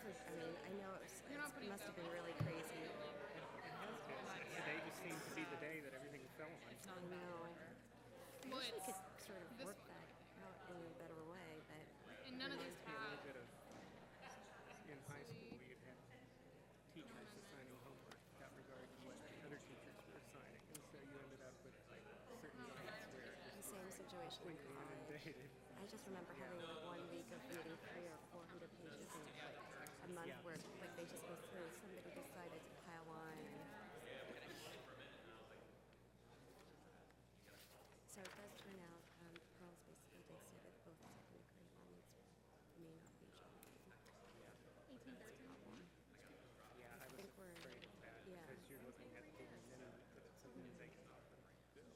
I mean, I know it must have been really crazy. It has been. Today just seemed to be the day that everything fell on. I know. I wish we could sort of work that out in a better way, but It reminds me a little bit of in high school you'd have teachers assigning homework without regard to what other teachers were assigning, and so you ended up with like certain nights where it the just was same situation in completely college. inundated. I just remember having like 1 week of reading 300 or 400 pages in like a month Yeah. where like they just go through. Somebody decided to pile on, and so it does turn out. Pearls basically did say that both technically elements may not be genuine. Yeah. That's a problem. Yeah, I I was think we're afraid of that yeah. because you're looking at the minimum that somebody's taking off the bill.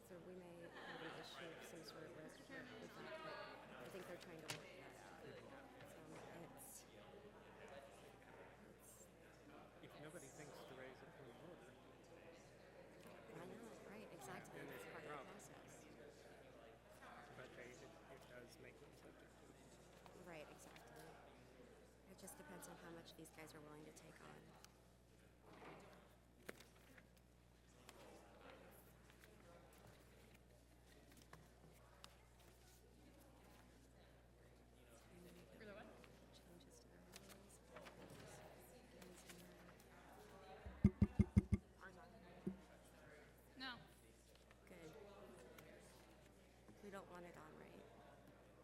So we may have an issue of some sort of risk with that, but I think they're trying to work that out. It's If nobody thinks to raise it from more, I know, right? Exactly. then It's it's a part of the problem. process. But it does make them subject to it. Right, exactly. It just depends on how much these guys are willing to take on. Changes to the rules. No. Good. We don't want it on, right?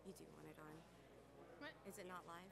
You do want it on. What? Is it not live?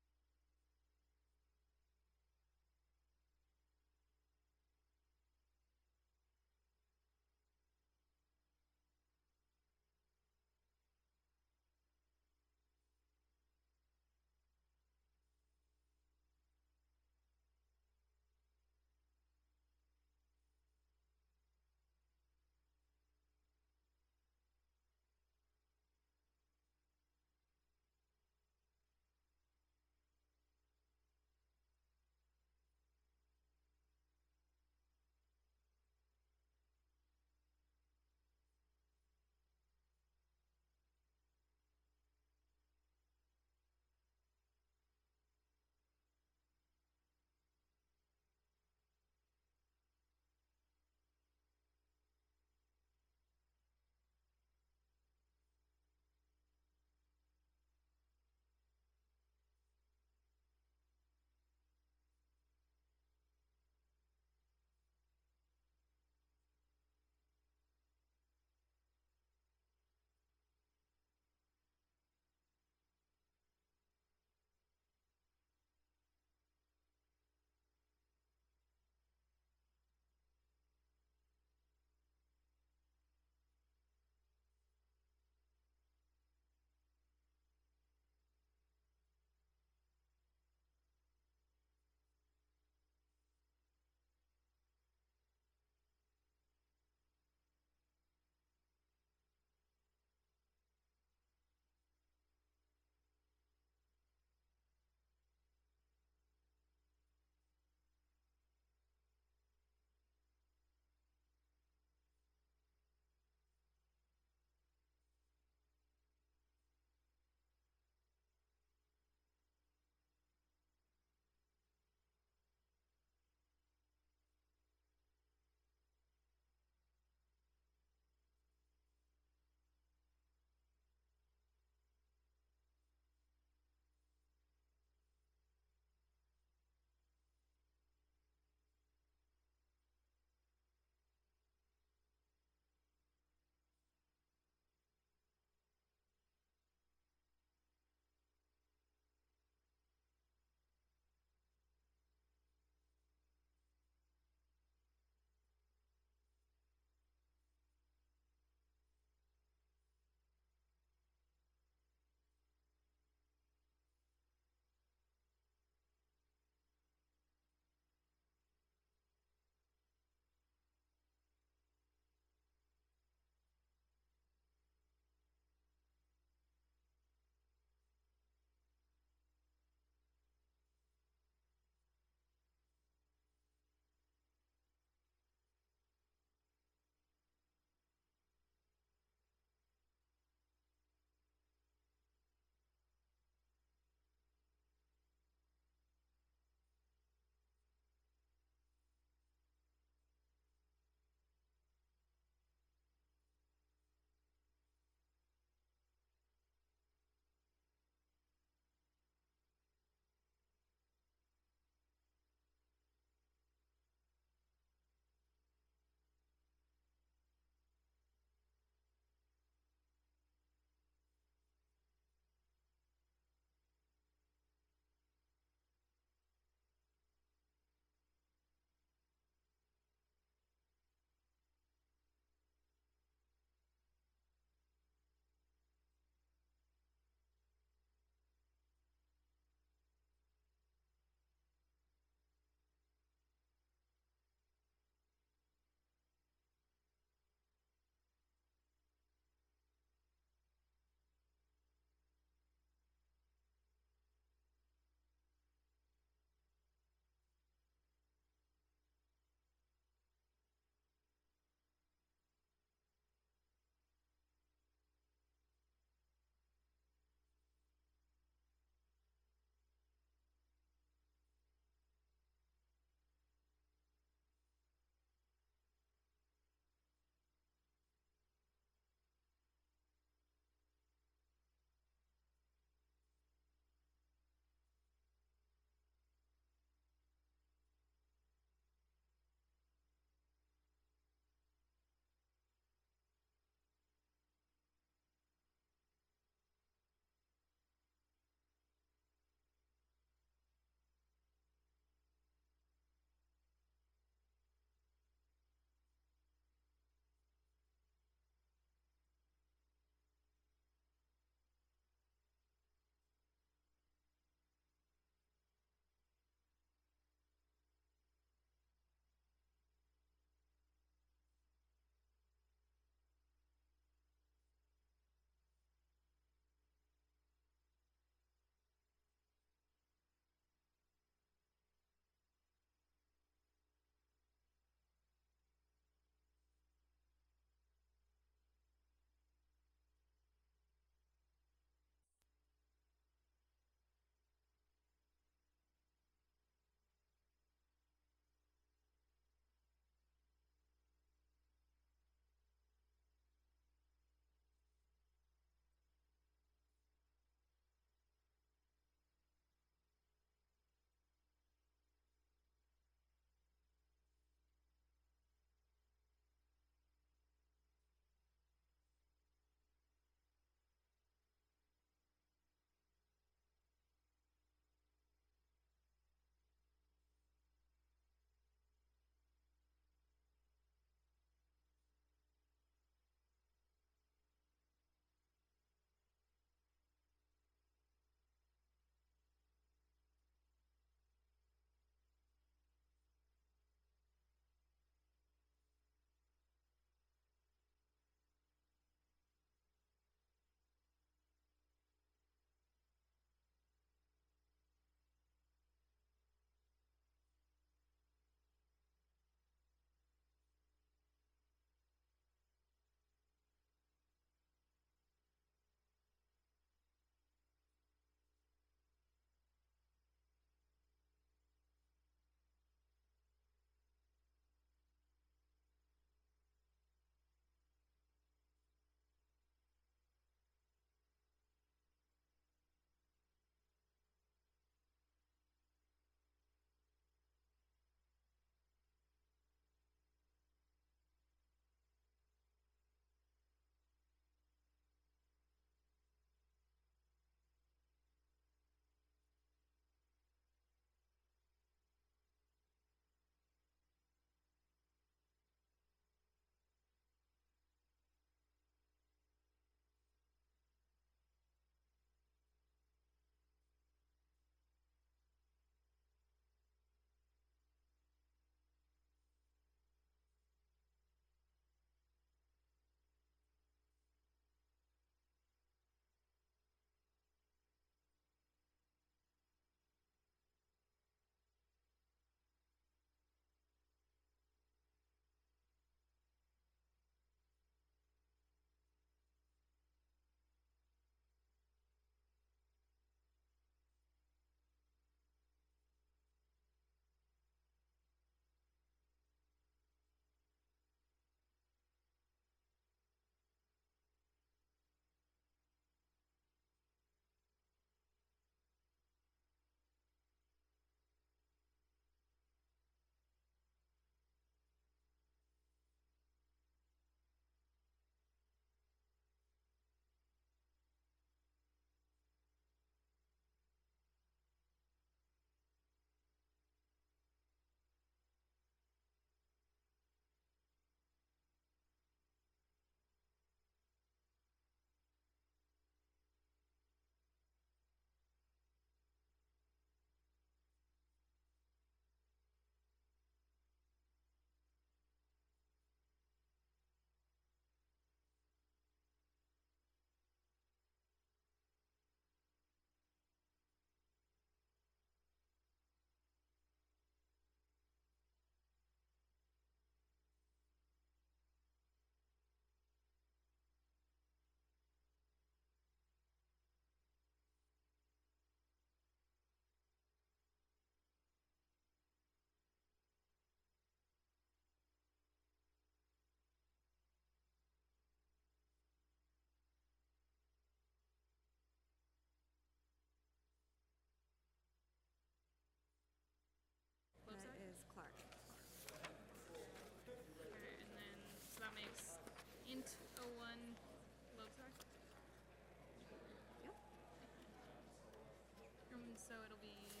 so it'll be,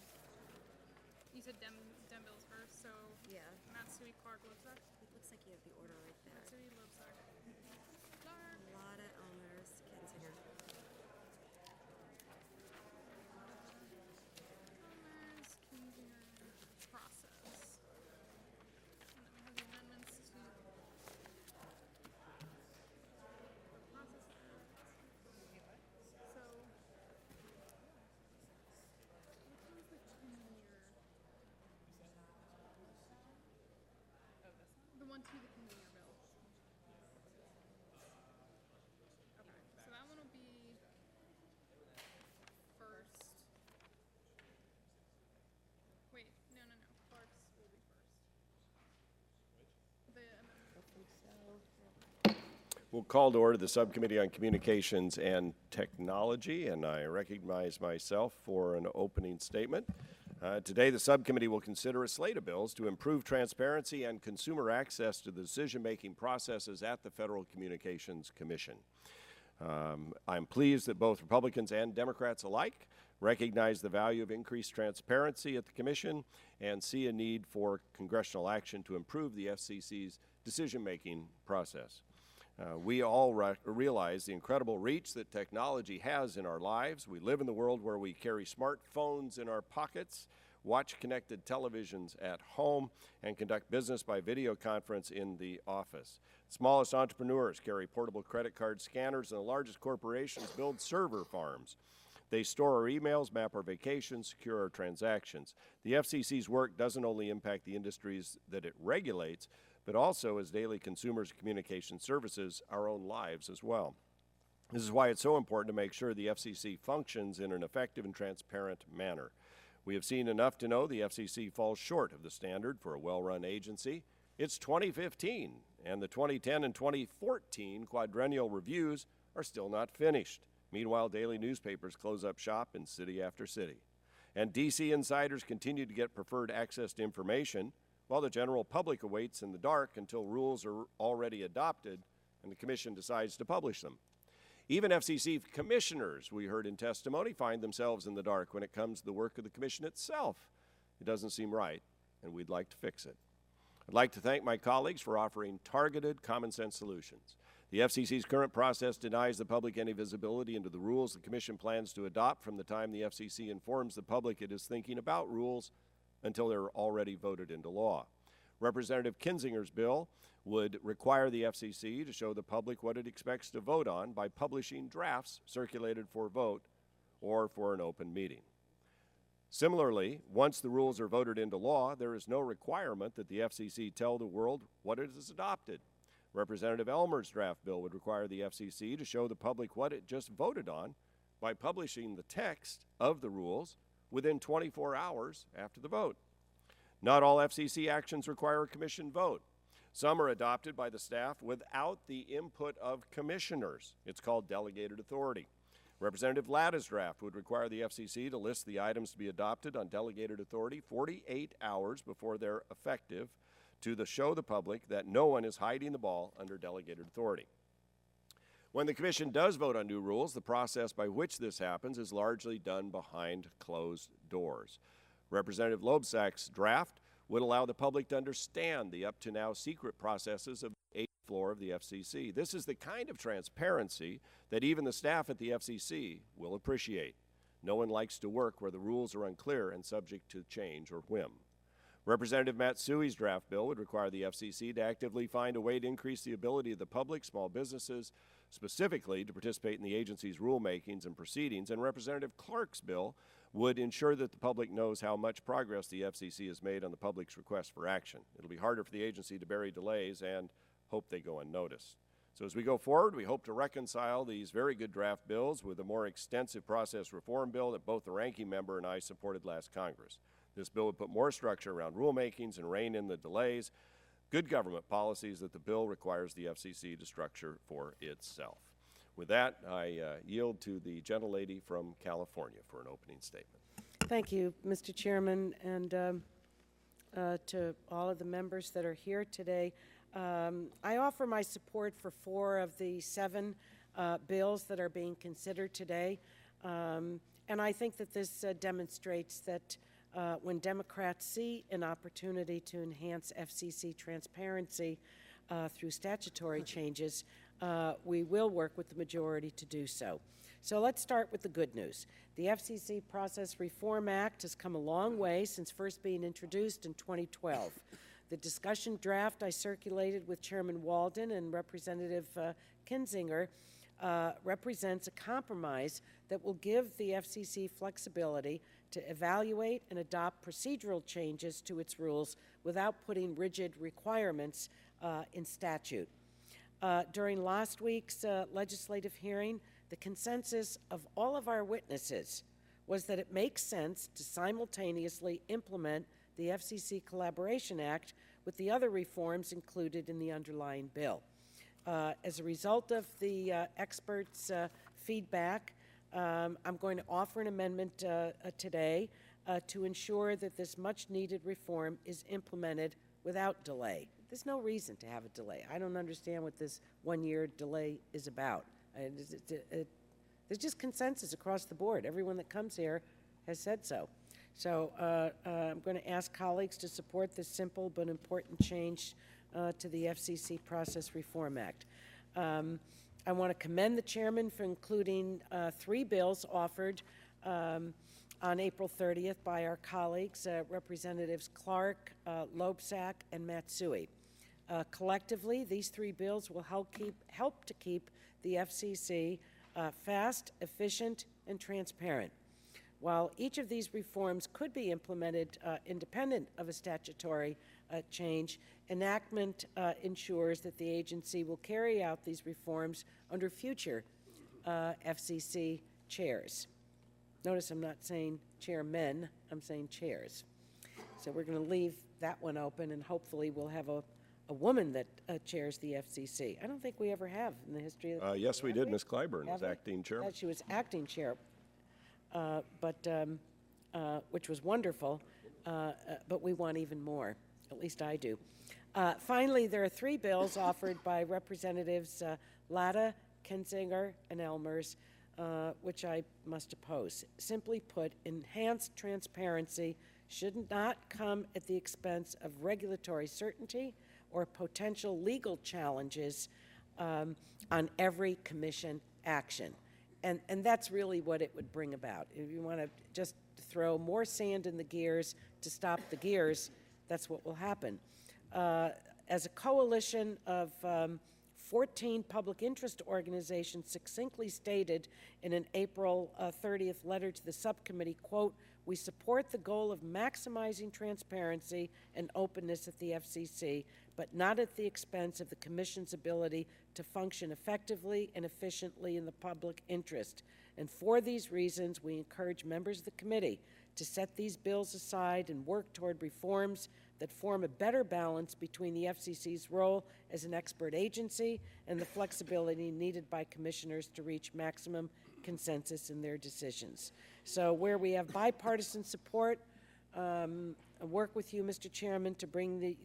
you said Dem bills first, so Yeah. Matsui, Clark, Lobsack. It looks like you have the order right there. Matsui, Lobsack, Clark. A lot of Elmer's, Kinzinger. Elmer's, Kinzinger, process. And then we have the amendments to the process. So, which one's the Kinzinger? The one to the Kinzinger bill. Okay, so that one will be first. Wait, no. Clark's will be first. The amendment. I think so. We'll call to order the Subcommittee on Communications and Technology, and I recognize myself for an opening statement. Today, the Subcommittee will consider a slate of bills to improve transparency and consumer access to the decision-making processes at the Federal Communications Commission. I'm pleased that both Republicans and Democrats alike recognize the value of increased transparency at the Commission and see a need for congressional action to improve the FCC's decision-making process. We all realize the incredible reach that technology has in our lives. We live in the world where we carry smartphones in our pockets, watch connected televisions at home, and conduct business by video conference in the office. Smallest entrepreneurs carry portable credit card scanners, and the largest corporations build server farms. They store our emails, map our vacations, secure our transactions. The FCC's work doesn't only impact the industries that it regulates, but also as daily consumers of communication services, our own lives as well. This is why it's so important to make sure the FCC functions in an effective and transparent manner. We have seen enough to know the FCC falls short of the standard for a well-run agency. It's 2015, and the 2010 and 2014 quadrennial reviews are still not finished. Meanwhile, daily newspapers close up shop in city after city. And D.C. insiders continue to get preferred access to information, while the general public awaits in the dark until rules are already adopted and the Commission decides to publish them. Even FCC commissioners, we heard in testimony, find themselves in the dark when it comes to the work of the Commission itself. It doesn't seem right, and we'd like to fix it. I'd like to thank my colleagues for offering targeted, common-sense solutions. The FCC's current process denies the public any visibility into the rules the Commission plans to adopt from the time the FCC informs the public it is thinking about rules until they're already voted into law. Representative Kinzinger's bill would require the FCC to show the public what it expects to vote on by publishing drafts circulated for vote or for an open meeting. Similarly, once the rules are voted into law, there is no requirement that the FCC tell the world what it has adopted. Representative Elmer's draft bill would require the FCC to show the public what it just voted on by publishing the text of the rules within 24 hours after the vote. Not all FCC actions require a commission vote. Some are adopted by the staff without the input of commissioners. It's called delegated authority. Representative Latta's draft would require the FCC to list the items to be adopted on delegated authority 48 hours before they're effective to show the public that no one is hiding the ball under delegated authority. When the Commission does vote on new rules, the process by which this happens is largely done behind closed doors. Representative Lobsack's draft would allow the public to understand the up-to-now secret processes of the 8th floor of the FCC. This is the kind of transparency that even the staff at the FCC will appreciate. No one likes to work where the rules are unclear and subject to change or whim. Representative Matsui's draft bill would require the FCC to actively find a way to increase the ability of the public, small businesses, specifically to participate in the agency's rulemakings and proceedings, and Representative Clark's bill would ensure that the public knows how much progress the FCC has made on the public's request for action. It'll be harder for the agency to bury delays and hope they go unnoticed. So as we go forward, we hope to reconcile these very good draft bills with a more extensive process reform bill that both the ranking member and I supported last Congress. This bill would put more structure around rulemakings and rein in the delays, good government policies that the bill requires the FCC to structure for itself. With that, I yield to the gentlelady from California for an opening statement. Thank you, Mr. Chairman, and to all of the members that are here today. I offer my support for 4 of the 7 bills that are being considered today. And I think that this demonstrates that when Democrats see an opportunity to enhance FCC transparency through statutory changes, we will work with the majority to do so. So let's start with the good news. The FCC Process Reform Act has come a long way since first being introduced in 2012. The discussion draft I circulated with Chairman Walden and Representative Kinzinger represents a compromise that will give the FCC flexibility to evaluate and adopt procedural changes to its rules without putting rigid requirements in statute. During last week's legislative hearing, the consensus of all of our witnesses was that it makes sense to simultaneously implement the FCC Collaboration Act with the other reforms included in the underlying bill. As a result of the experts' feedback, I'm going to offer an amendment today to ensure that this much-needed reform is implemented without delay. There's no reason to have a delay. I don't understand what this one-year delay is about. There's just consensus across the board. Everyone that comes here has said so. So I'm going to ask colleagues to support this simple but important change to the FCC Process Reform Act. I want to commend the chairman for including 3 bills offered on April 30th by our colleagues, Representatives Clark, Loebsack, and Matsui. Collectively, these 3 bills will help to keep the FCC fast, efficient, and transparent. While each of these reforms could be implemented independent of a statutory change, enactment ensures that the agency will carry out these reforms under future FCC chairs. Notice I'm not saying chairmen, I'm saying chairs. So we're going to leave that one open, and hopefully we'll have a woman that chairs the FCC. I don't think we ever have in the history of the Yes, we did. Ms. Clyburn was acting chair. She was acting chair, which was wonderful, but we want even more. At least I do. Finally, there are 3 bills offered by Representatives Latta, Kinzinger, and Elmers, which I must oppose. Simply put, enhanced transparency should not come at the expense of regulatory certainty or potential legal challenges on every commission action. And that's really what it would bring about. If you want to just throw more sand in the gears to stop the gears, that's what will happen. As a coalition of 14 public interest organizations succinctly stated in an April 30th letter to the subcommittee, quote, "We support the goal of maximizing transparency and openness at the FCC, but not at the expense of the Commission's ability to function effectively and efficiently in the public interest. And for these reasons, we encourage members of the committee to set these bills aside and work toward reforms that form a better balance between the FCC's role as an expert agency and the flexibility needed by commissioners to reach maximum consensus in their decisions." So where we have bipartisan support, I work with you, Mr. Chairman, to bring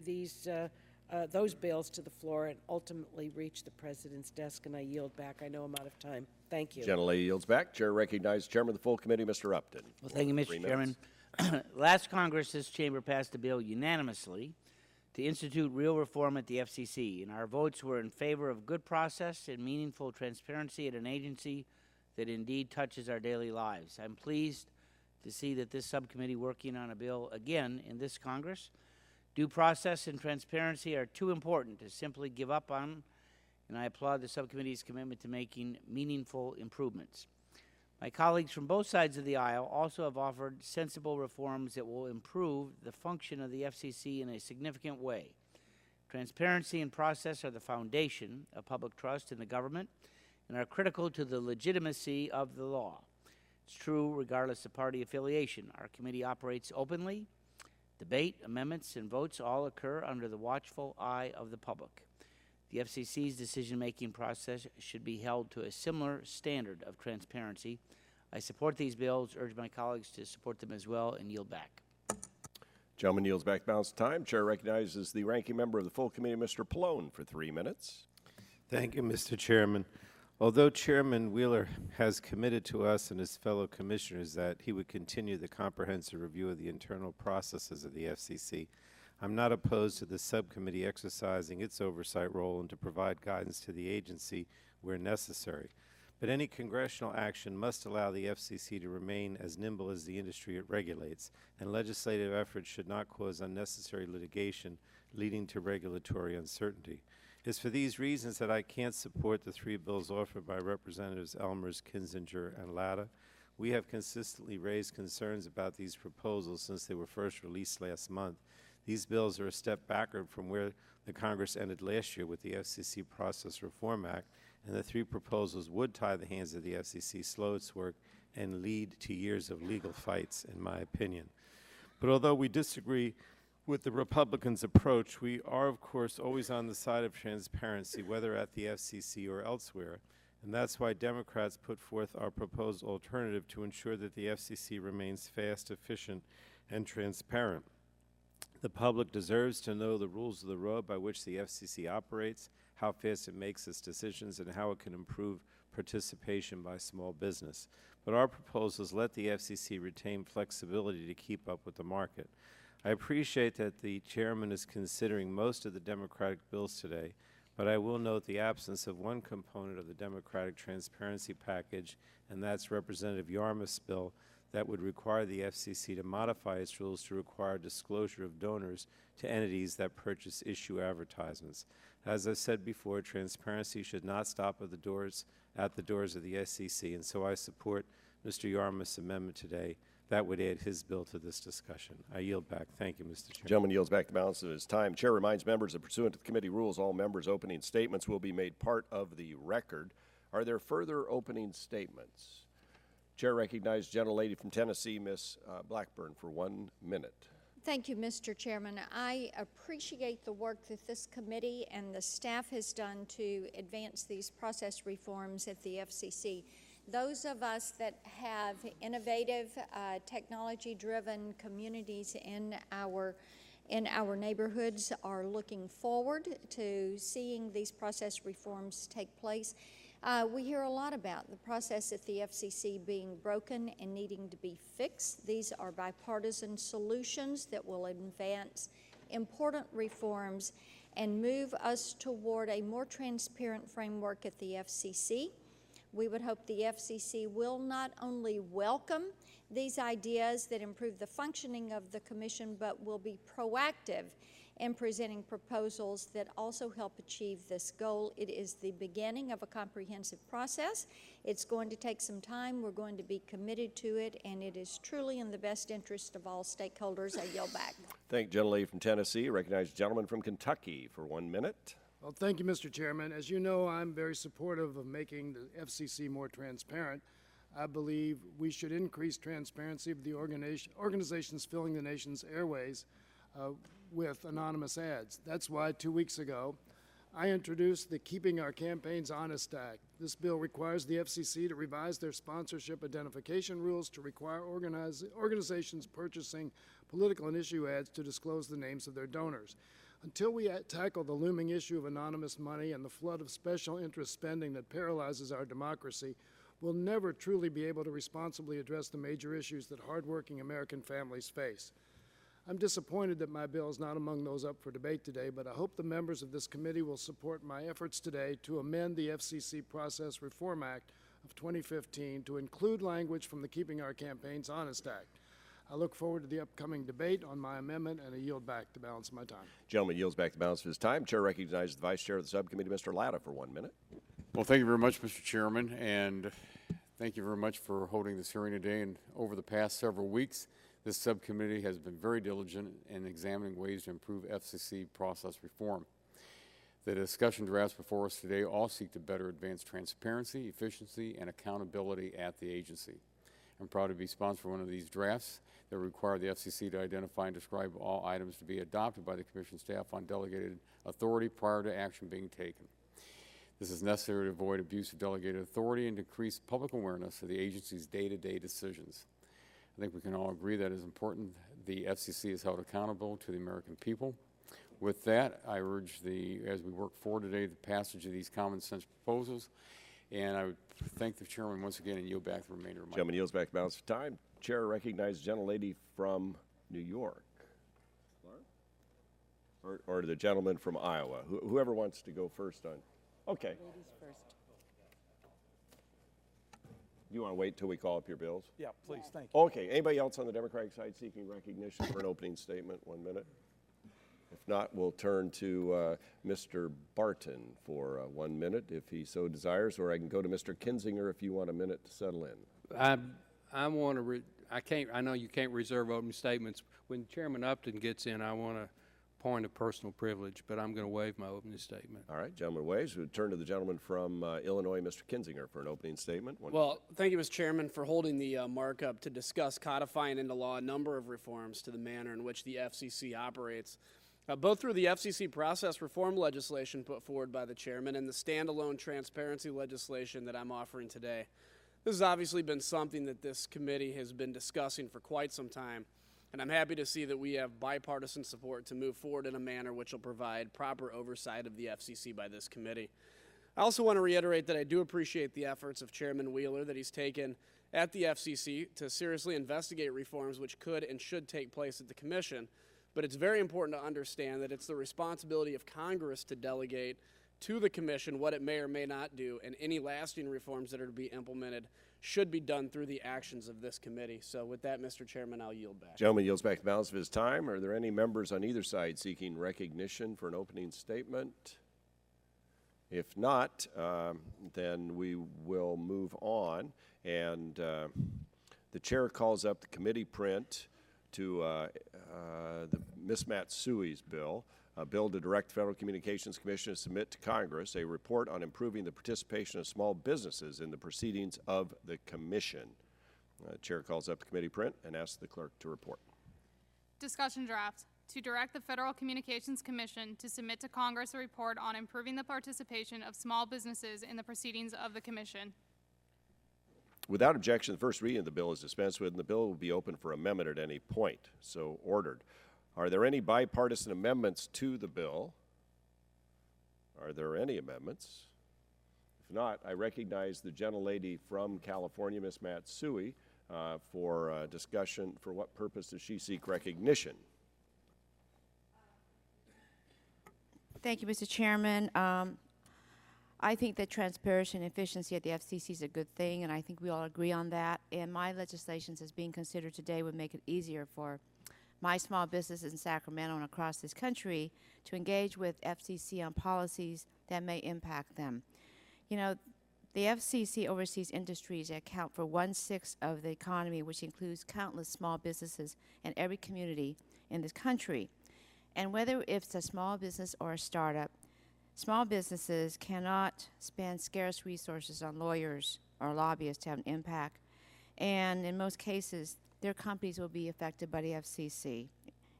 those bills to the floor and ultimately reach the President's desk, and I yield back. I know I'm out of time. Thank you. Gentlelady yields back. Chair recognizes Chairman of the full committee, Mr. Upton. Well, thank you, Mr. Chairman. Last Congress, this chamber passed a bill unanimously to institute real reform at the FCC, and our votes were in favor of good process and meaningful transparency at an agency that indeed touches our daily lives. I'm pleased to see that this subcommittee working on a bill again in this Congress. Due process and transparency are too important to simply give up on, and I applaud the subcommittee's commitment to making meaningful improvements. My colleagues from both sides of the aisle also have offered sensible reforms that will improve the function of the FCC in a significant way. Transparency and process are the foundation of public trust in the government and are critical to the legitimacy of the law. It's true regardless of party affiliation. Our committee operates openly. Debate, amendments, and votes all occur under the watchful eye of the public. The FCC's decision-making process should be held to a similar standard of transparency. I support these bills, urge my colleagues to support them as well, and yield back. Gentleman yields back balance of time. Chair recognizes the ranking member of the full committee, Mr. Pallone, for 3 minutes. Thank you, Mr. Chairman. Although Chairman Wheeler has committed to us and his fellow commissioners that he would continue the comprehensive review of the internal processes of the FCC, I'm not opposed to the subcommittee exercising its oversight role and to provide guidance to the agency where necessary. But any congressional action must allow the FCC to remain as nimble as the industry it regulates, and legislative efforts should not cause unnecessary litigation leading to regulatory uncertainty. It's for these reasons that I can't support the 3 bills offered by Representatives Elmers, Kinzinger, and Latta. We have consistently raised concerns about these proposals since they were first released last month. These bills are a step backward from where the Congress ended last year with the FCC Process Reform Act, and the 3 proposals would tie the hands of the FCC, slow its work, and lead to years of legal fights, in my opinion. But although we disagree with the Republicans' approach, we are, of course, always on the side of transparency, whether at the FCC or elsewhere, and that's why Democrats put forth our proposed alternative to ensure that the FCC remains fast, efficient, and transparent. The public deserves to know the rules of the road by which the FCC operates, how fast it makes its decisions, and how it can improve participation by small business. But our proposals let the FCC retain flexibility to keep up with the market. I appreciate that the chairman is considering most of the Democratic bills today, but I will note the absence of one component of the Democratic transparency package, and that's Representative Yarmouth's bill that would require the FCC to modify its rules to require disclosure of donors to entities that purchase issue advertisements. As I said before, transparency should not stop at the doors of the SEC, and so I support Mr. Yarmouth's amendment today. That would add his bill to this discussion. I yield back. Thank you, Mr. Chairman. Gentleman yields back the balance of his time. Chair reminds members that pursuant to the committee rules, all members' opening statements will be made part of the record. Are there further opening statements? Chair recognizes Gentlelady from Tennessee, Ms. Blackburn, for 1 minute. Thank you, Mr. Chairman. I appreciate the work that this committee and the staff has done to advance these process reforms at the FCC. Those of us that have innovative, technology-driven communities in our neighborhoods are looking forward to seeing these process reforms take place. We hear a lot about the process at the FCC being broken and needing to be fixed. These are bipartisan solutions that will advance important reforms and move us toward a more transparent framework at the FCC. We would hope the FCC will not only welcome these ideas that improve the functioning of the Commission, but will be proactive in presenting proposals that also help achieve this goal. It is the beginning of a comprehensive process. It's going to take some time. We're going to be committed to it, and it is truly in the best interest of all stakeholders. I yield back. Thank the gentlelady from Tennessee. Recognize the gentleman from Kentucky for 1 minute. Well, thank you, Mr. Chairman. As you know, I'm very supportive of making the FCC more transparent. I believe we should increase transparency of the organizations filling the nation's airways with anonymous ads. That's why 2 weeks ago, I introduced the Keeping Our Campaigns Honest Act. This bill requires the FCC to revise their sponsorship identification rules to require organizations purchasing political and issue ads to disclose the names of their donors. Until we tackle the looming issue of anonymous money and the flood of special interest spending that paralyzes our democracy, we'll never truly be able to responsibly address the major issues that hardworking American families face. I'm disappointed that my bill is not among those up for debate today, but I hope the members of this committee will support my efforts today to amend the FCC Process Reform Act of 2015 to include language from the Keeping Our Campaigns Honest Act. I look forward to the upcoming debate on my amendment, and I yield back the balance of my time. Gentleman yields back the balance of his time. Chair recognizes the Vice Chair of the Subcommittee, Mr. Latta, for 1 minute. Well, thank you very much, Mr. Chairman, and thank you very much for holding this hearing today. And over the past several weeks, this subcommittee has been very diligent in examining ways to improve FCC process reform. The discussion drafts before us today all seek to better advance transparency, efficiency, and accountability at the agency. I'm proud to be sponsored for one of these drafts that require the FCC to identify and describe all items to be adopted by the Commission staff on delegated authority prior to action being taken. This is necessary to avoid abuse of delegated authority and increase public awareness of the agency's day-to-day decisions. I think we can all agree that it is important the FCC is held accountable to the American people. With that, I urge as we work forward today, the passage of these common sense proposals And I would thank the chairman once again and yield back the remainder of my Gentleman yields back the balance of time. Chair recognizes the gentlelady from New York. Or the gentleman from Iowa. Whoever wants to go first on. Okay. Ladies first. You want to wait till we call up your bills? Yeah, please, thank you. Okay. Anybody else on the Democratic side seeking recognition for an opening statement? 1 minute. If not, we'll turn to Mr. Barton for 1 minute, if he so desires, or I can go to Mr. Kinzinger if you want a minute to settle in. I want to. I know you can't reserve opening statements. When Chairman Upton gets in, I want to point of personal privilege, but I'm going to waive my opening statement. All right, gentleman waives. We'll turn to the gentleman from Illinois, Mr. Kinzinger, for an opening statement. Well, thank you, Mr. Chairman, for holding the markup to discuss codifying into law a number of reforms to the manner in which the FCC operates, both through the FCC process reform legislation put forward by the chairman and the standalone transparency legislation that I'm offering today. This has obviously been something that this committee has been discussing for quite some time, and I'm happy to see that we have bipartisan support to move forward in a manner which will provide proper oversight of the FCC by this committee. I also want to reiterate that I do appreciate the efforts of Chairman Wheeler that he's taken at the FCC to seriously investigate reforms which could and should take place at the Commission, but it's very important to understand that it's the responsibility of Congress to delegate to the Commission what it may or may not do, and any lasting reforms that are to be implemented should be done through the actions of this committee. So with that, Mr. Chairman, I'll yield back. Gentleman yields back the balance of his time. Are there any members on either side seeking recognition for an opening statement? If not, then we will move on. And the chair calls up the committee print to the Ms. Matsui's bill, a bill to direct the Federal Communications Commission to submit to Congress a report on improving the participation of small businesses in the proceedings of the Commission. Chair calls up the committee print and asks the clerk to report. Discussion draft. To direct the Federal Communications Commission to submit to Congress a report on improving the participation of small businesses in the proceedings of the Commission. Without objection, the first reading of the bill is dispensed with, and the bill will be open for amendment at any point. So ordered. Are there any bipartisan amendments to the bill? Are there any amendments? If not, I recognize the gentlelady from California, Ms. Matsui, for discussion. For what purpose does she seek recognition? Thank you, Mr. Chairman. I think that transparency and efficiency at the FCC is a good thing, and I think we all agree on that. And my legislation as being considered today would make it easier for my small businesses in Sacramento and across this country to engage with FCC on policies that may impact them. You know, the FCC oversees industries that account for 1/6 of the economy, which includes countless small businesses in every community in this country. And whether it's a small business or a startup, small businesses cannot spend scarce resources on lawyers or lobbyists to have an impact. And in most cases, their companies will be affected by the FCC,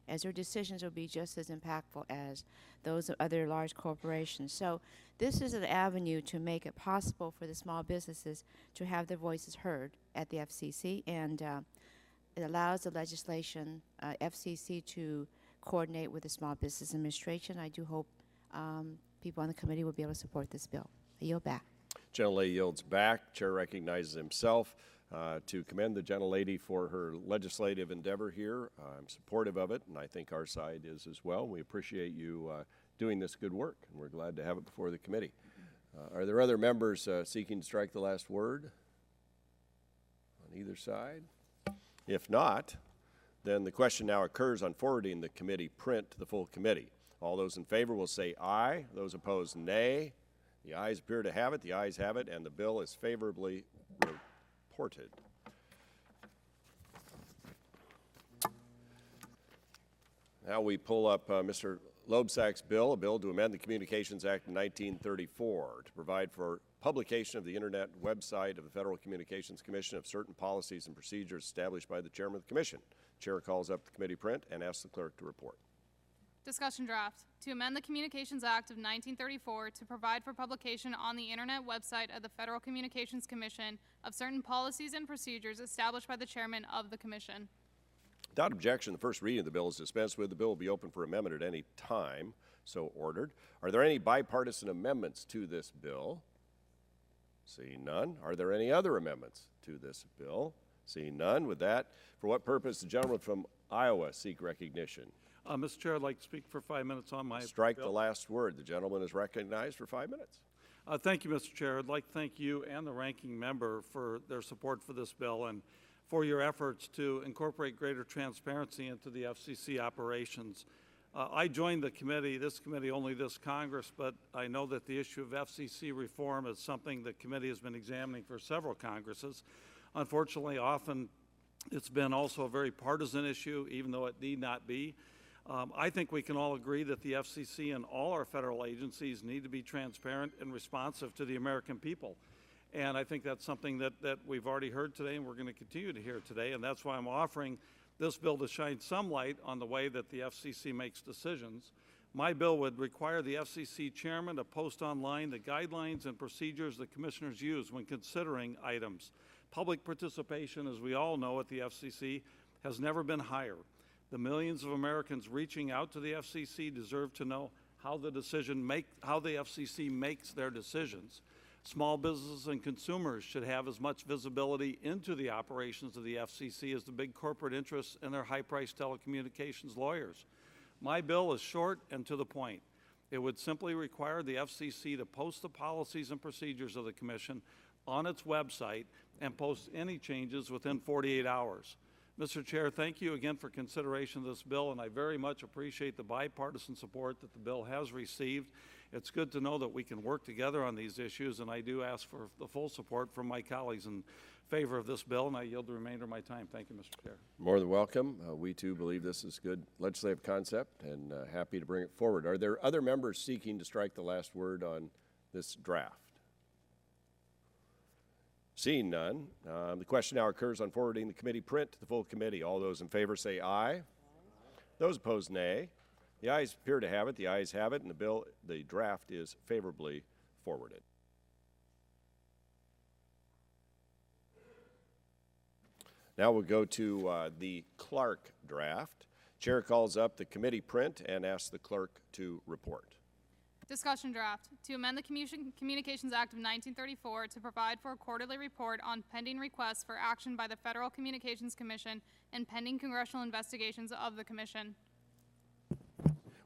as their decisions will be just as impactful as those of other large corporations. So this is an avenue to make it possible for the small businesses to have their voices heard at the FCC, and it allows the legislation, FCC, to coordinate with the Small Business Administration. I do hope people on the committee will be able to support this bill. I yield back. Gentlelady yields back. Chair recognizes himself to commend the gentlelady for her legislative endeavor here. I'm supportive of it, and I think our side is as well. We appreciate you doing this good work, and we're glad to have it before the committee. Are there other members seeking to strike the last word on either side? If not, then the question now occurs on forwarding the committee print to the full committee. All those in favor will say aye. Those opposed, nay. The ayes appear to have it. The ayes have it, and the bill is favorably reported. Now we pull up Mr. Loebsack's bill, a bill to amend the Communications Act of 1934 to provide for publication of the Internet website of the Federal Communications Commission of certain policies and procedures established by the Chairman of the Commission. Chair calls up the committee print and asks the clerk to report. Discussion draft. To amend the Communications Act of 1934 to provide for publication on the Internet website of the Federal Communications Commission of certain policies and procedures established by the Chairman of the Commission. Without objection, the first reading of the bill is dispensed with. The bill will be open for amendment at any time, so ordered. Are there any bipartisan amendments to this bill? Seeing none, are there any other amendments to this bill? Seeing none, with that, for what purpose the gentleman from Iowa seek recognition? Mr. Chair, I'd like to speak for 5 minutes on my Strike bill. the last word. The gentleman is recognized for 5 minutes. Thank you, Mr. Chair. I'd like to thank you and the ranking member for their support for this bill and for your efforts to incorporate greater transparency into the FCC operations. I joined the committee, this committee only this Congress, but I know that the issue of FCC reform is something the committee has been examining for several Congresses. Unfortunately, often it's been also a very partisan issue, even though it need not be. I think we can all agree that the FCC and all our federal agencies need to be transparent and responsive to the American people. And I think that's something that we've already heard today and we're going to continue to hear today. And that's why I'm offering this bill to shine some light on the way that the FCC makes decisions. My bill would require the FCC chairman to post online the guidelines and procedures the commissioners use when considering items. Public participation, as we all know at the FCC, has never been higher. The millions of Americans reaching out to the FCC deserve to know how the FCC makes their decisions. Small businesses and consumers should have as much visibility into the operations of the FCC as the big corporate interests and their high-priced telecommunications lawyers. My bill is short and to the point. It would simply require the FCC to post the policies and procedures of the Commission on its website and post any changes within 48 hours. Mr. Chair, thank you again for consideration of this bill, and I very much appreciate the bipartisan support that the bill has received. It's good to know that we can work together on these issues, and I do ask for the full support from my colleagues in favor of this bill, and I yield the remainder of my time. Thank you, Mr. Chair. More than welcome. We too believe this is good legislative concept and happy to bring it forward. Are there other members seeking to strike the last word on this draft? Seeing none, the question now occurs on forwarding the committee print to the full committee. All those in favor say aye. Aye. Those opposed, nay. The ayes appear to have it. The ayes have it, and the draft is favorably forwarded. Now we'll go to the clerk draft. Chair calls up the committee print and asks the clerk to report. Discussion draft to amend the Communications Act of 1934 to provide for a quarterly report on pending requests for action by the Federal Communications Commission and pending congressional investigations of the Commission.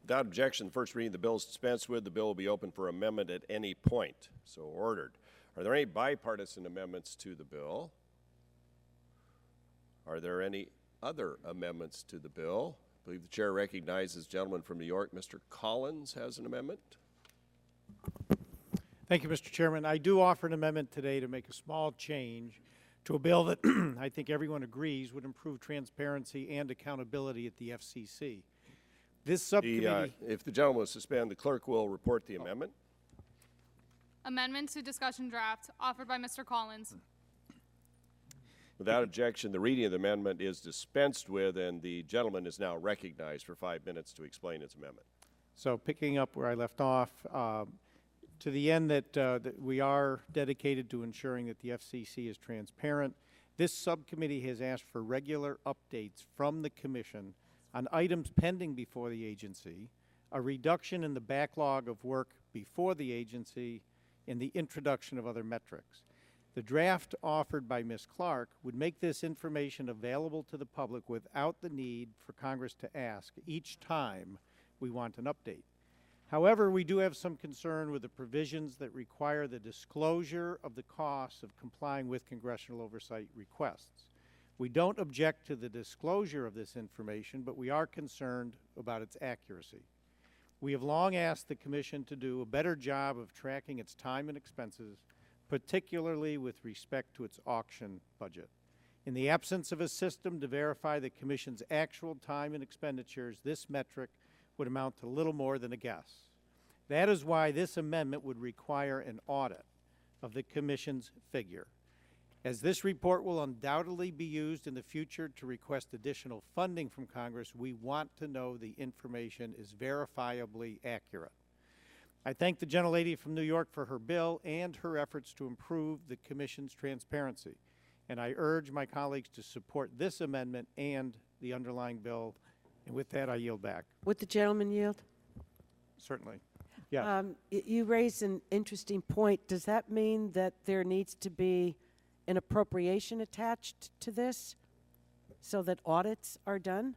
Without objection, the first reading of the bill is dispensed with. The bill will be open for amendment at any point. So ordered. Are there any bipartisan amendments to the bill? Are there any other amendments to the bill? I believe the chair recognizes the gentleman from New York. Mr. Collins has an amendment. Thank you, Mr. Chairman. I do offer an amendment today to make a small change to a bill that I think everyone agrees would improve transparency and accountability at the FCC. This subcommittee... if the gentleman will suspend, the clerk will report the amendment. Amendment to discussion draft offered by Mr. Collins. Without objection, the reading of the amendment is dispensed with, and the gentleman is now recognized for 5 minutes to explain his amendment. So picking up where I left off, to the end that we are dedicated to ensuring that the FCC is transparent, this subcommittee has asked for regular updates from the Commission on items pending before the agency, a reduction in the backlog of work before the agency, and the introduction of other metrics. The draft offered by Ms. Clark would make this information available to the public without the need for Congress to ask each time we want an update. However, we do have some concern with the provisions that require the disclosure of the costs of complying with congressional oversight requests. We don't object to the disclosure of this information, but we are concerned about its accuracy. We have long asked the Commission to do a better job of tracking its time and expenses, particularly with respect to its auction budget. In the absence of a system to verify the Commission's actual time and expenditures, this metric would amount to little more than a guess. That is why this amendment would require an audit of the Commission's figure. As this report will undoubtedly be used in the future to request additional funding from Congress, we want to know the information is verifiably accurate. I thank the gentlelady from New York for her bill and her efforts to improve the Commission's transparency, and I urge my colleagues to support this amendment and the underlying bill. And with that, I yield back. Would the gentleman yield? Certainly. Yes. You raise an interesting point. Does that mean that there needs to be an appropriation attached to this so that audits are done?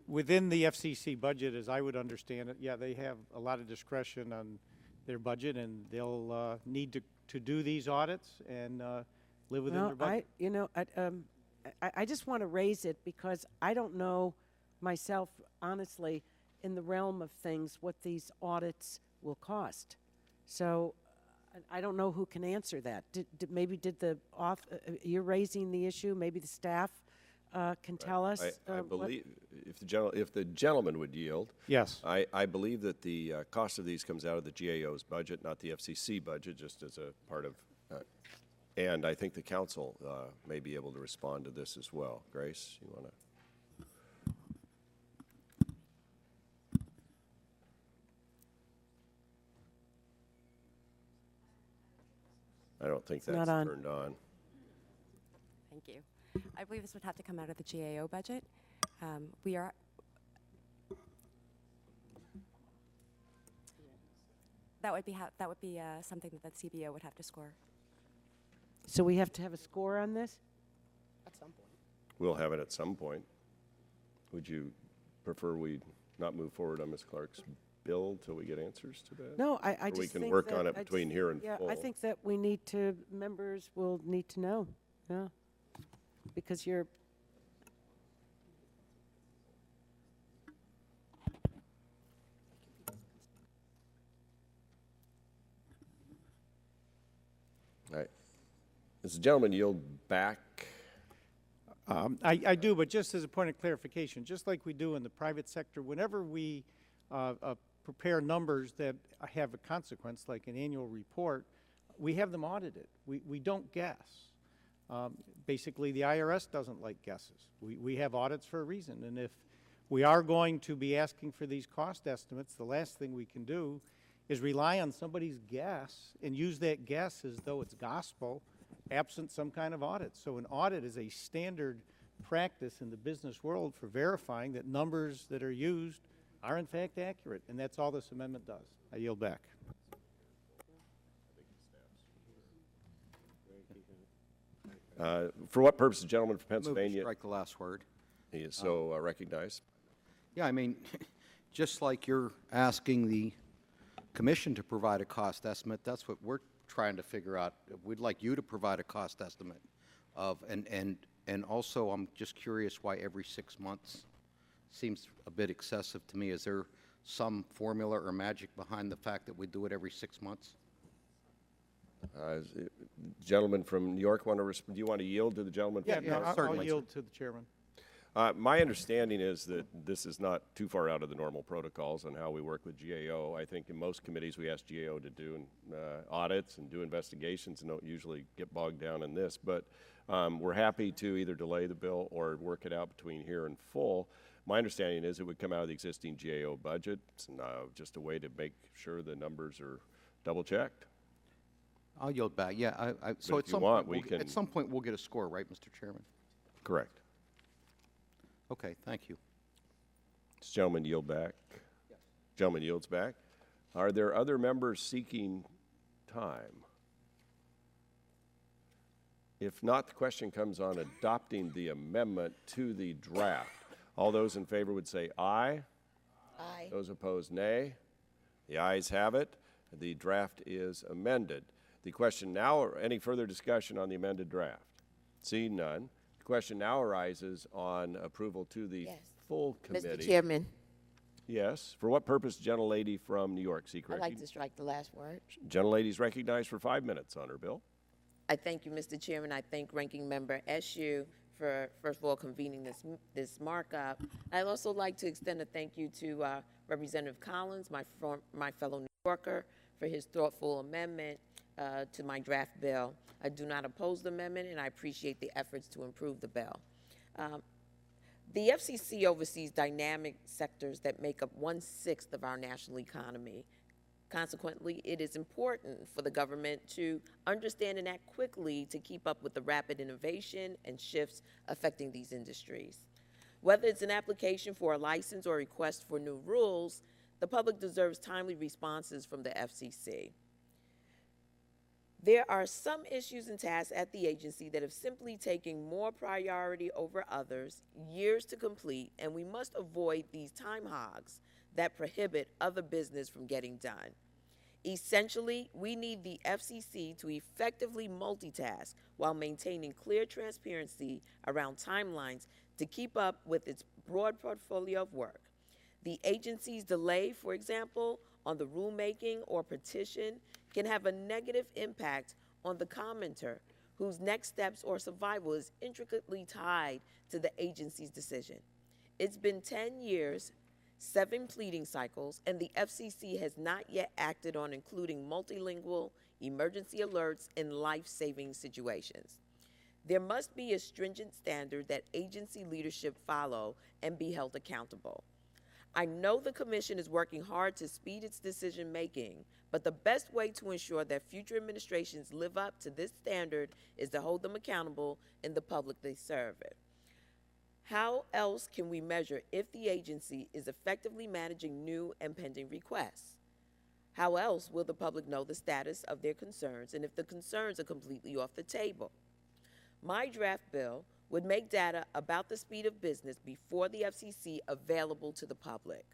Within the FCC budget, as I would understand it, yeah, they have a lot of discretion on their budget, and they'll need to do these audits and live within their budget. I just want to raise it because I don't know myself, honestly, in the realm of things, what these audits will cost. So I don't know who can answer that. You're raising the issue, maybe the staff can tell us. I believe, if the gentleman would yield. Yes. I believe that the cost of these comes out of the GAO's budget, not the FCC budget, just as a part of, and I think the council may be able to respond to this as well. Grace, you want to? I don't think that's turned on. Thank you. I believe this would have to come out of the GAO budget. That would be something that the CBO would have to score. So we have to have a score on this? At some point. We'll have it at some point. Would you prefer we not move forward on Ms. Clark's bill till we get answers to that? No, I or just we can think work that on it between here and full. I think that members will need to know, yeah, because you're. All right. Does the gentleman yield back? I do, but just as a point of clarification, just like we do in the private sector, whenever we prepare numbers that have a consequence, like an annual report, we have them audited. We don't guess. Basically, the IRS doesn't like guesses. We have audits for a reason, and if we are going to be asking for these cost estimates, the last thing we can do is rely on somebody's guess and use that guess as though it's gospel, absent some kind of audit. So an audit is a standard practice in the business world for verifying that numbers that are used are in fact accurate, and that's all this amendment does. I yield back. For what purpose, the gentleman from Move to Pennsylvania? strike the last word. He is so recognized. Yeah, I mean, just like you're asking the commission to provide a cost estimate, that's what we're trying to figure out. We'd like you to provide a cost estimate of, and also I'm just curious why every 6 months seems a bit excessive to me. Is there some formula or magic behind the fact that we do it every 6 months? Gentleman from New York, do you want to yield to the gentleman? Yeah, from I'll yield to the chairman. My understanding is that this is not too far out of the normal protocols on how we work with GAO. I think in most committees we ask GAO to do audits and do investigations and don't usually get bogged down in this. But we're happy to either delay the bill or work it out between here and full. My understanding is it would come out of the existing GAO budget. It's just a way to make sure the numbers are double-checked. I'll yield back. Yeah, so at some point we'll get a score, right, Mr. Chairman? Correct. Okay, thank you. Does the gentleman yield back? Yes. Gentleman yields back. Are there other members seeking time? If not, the question comes on adopting the amendment to the draft. All those in favor would say aye. Aye. Those opposed, nay. The ayes have it. The draft is amended. The question now, any further discussion on the amended draft? Seeing none. The question now arises on approval to the full committee. Mr. Chairman. Yes. For what purpose, gentlelady from New York? Seek I'd like to strike the last word. Gentlelady is recognized for 5 minutes on her bill. I thank you, Mr. Chairman. I thank Ranking Member Eshoo for, first of all, convening this markup. I'd also like to extend a thank you to Representative Collins, my fellow New Yorker, for his thoughtful amendment to my draft bill. I do not oppose the amendment, and I appreciate the efforts to improve the bill. The FCC oversees dynamic sectors that make up 1/6 of our national economy. Consequently, it is important for the government to understand and act quickly to keep up with the rapid innovation and shifts affecting these industries. Whether it's an application for a license or request for new rules, The public deserves timely responses from the FCC. There are some issues and tasks at the agency that have simply taken more priority over others, years to complete, and we must avoid these time hogs that prohibit other business from getting done. Essentially, we need the FCC to effectively multitask while maintaining clear transparency around timelines to keep up with its broad portfolio of work. The agency's delay, for example, on the rulemaking or petition can have a negative impact on the commenter whose next steps or survival is intricately tied to the agency's decision. It's been 10 years, 7 pleading cycles, and the FCC has not yet acted on including multilingual emergency alerts in life-saving situations. There must be a stringent standard that agency leadership follow and be held accountable. I know the Commission is working hard to speed its decision-making, but the best way to ensure that future administrations live up to this standard is to hold them accountable in the public they serve it. How else can we measure if the agency is effectively managing new and pending requests? How else will the public know the status of their concerns and if the concerns are completely off the table? My draft bill would make data about the speed of business before the FCC available to the public.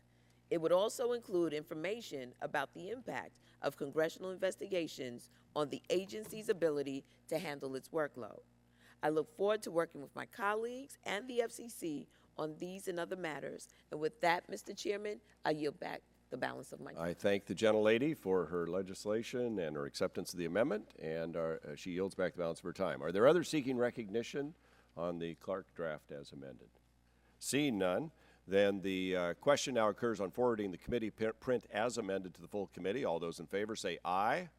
It would also include information about the impact of congressional investigations on the agency's ability to handle its workload. I look forward to working with my colleagues and the FCC on these and other matters. And with that, Mr. Chairman, I yield back the balance of my time. I thank the gentlelady for her legislation and her acceptance of the amendment, and she yields back the balance of her time. Are there others seeking recognition on the Clark draft as amended? Seeing none, then the question now occurs on forwarding the committee print as amended to the full committee. All those in favor say aye.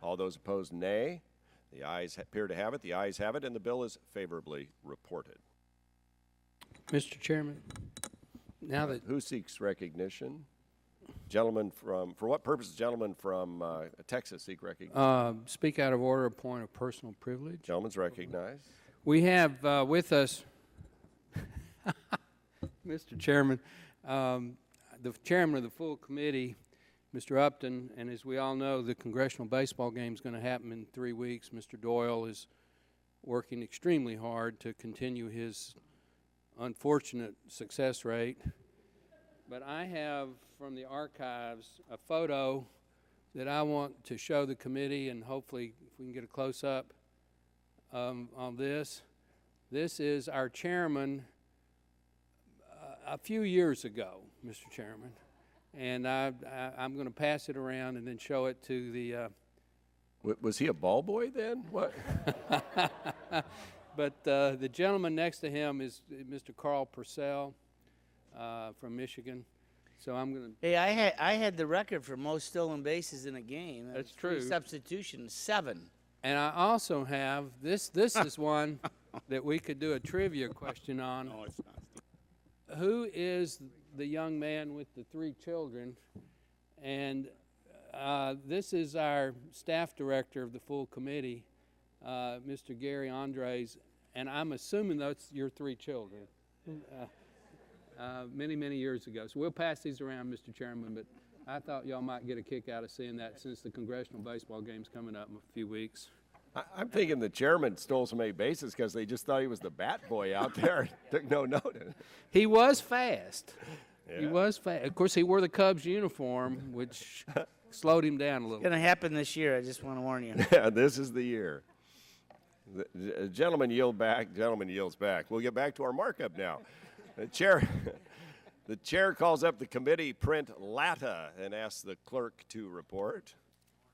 All those opposed, nay. The ayes appear to have it. The ayes have it, and the bill is favorably reported. Mr. Chairman, now that... Who seeks recognition? Gentleman from, for what purpose does gentleman from Texas seek recognition? Speak out of order, a point of personal privilege. Gentleman's recognized. We have with us, Mr. Chairman, the chairman of the full committee, Mr. Upton, and as we all know, the congressional baseball game is going to happen in 3 weeks. Mr. Doyle is working extremely hard to continue his unfortunate success rate. But I have from the archives a photo that I want to show the committee, and hopefully if we can get a close-up on this. This is our chairman a few years ago, Mr. Chairman. And I'm going to pass it around and then show it to the... Was he a ball boy then? What? But the gentleman next to him is Mr. Carl Purcell from Michigan. So I'm going to... Hey, I had the record for most stolen bases in a game. That's true. Substitution, 7. And I also have, this is one that we could do a trivia question on. No, it's not. Who is the young man with the 3 children? And this is our staff director of the full committee, Mr. Gary Andres, and I'm assuming that's your 3 children. Many, many years ago. So we'll pass these around, Mr. Chairman, but I thought y'all might get a kick out of seeing that since the congressional baseball game's coming up in a few weeks. I'm thinking the chairman stole so many bases because they just thought he was the bat boy out there and took no notice. He was fast. Yeah. He was fast. Of course, he wore the Cubs uniform, which slowed him down a little. It's going to happen this year. I just want to warn you. This is the year. The gentleman yield back. Gentleman yields back. We'll get back to our markup now. The chair calls up the committee print LATA and asks the clerk to report.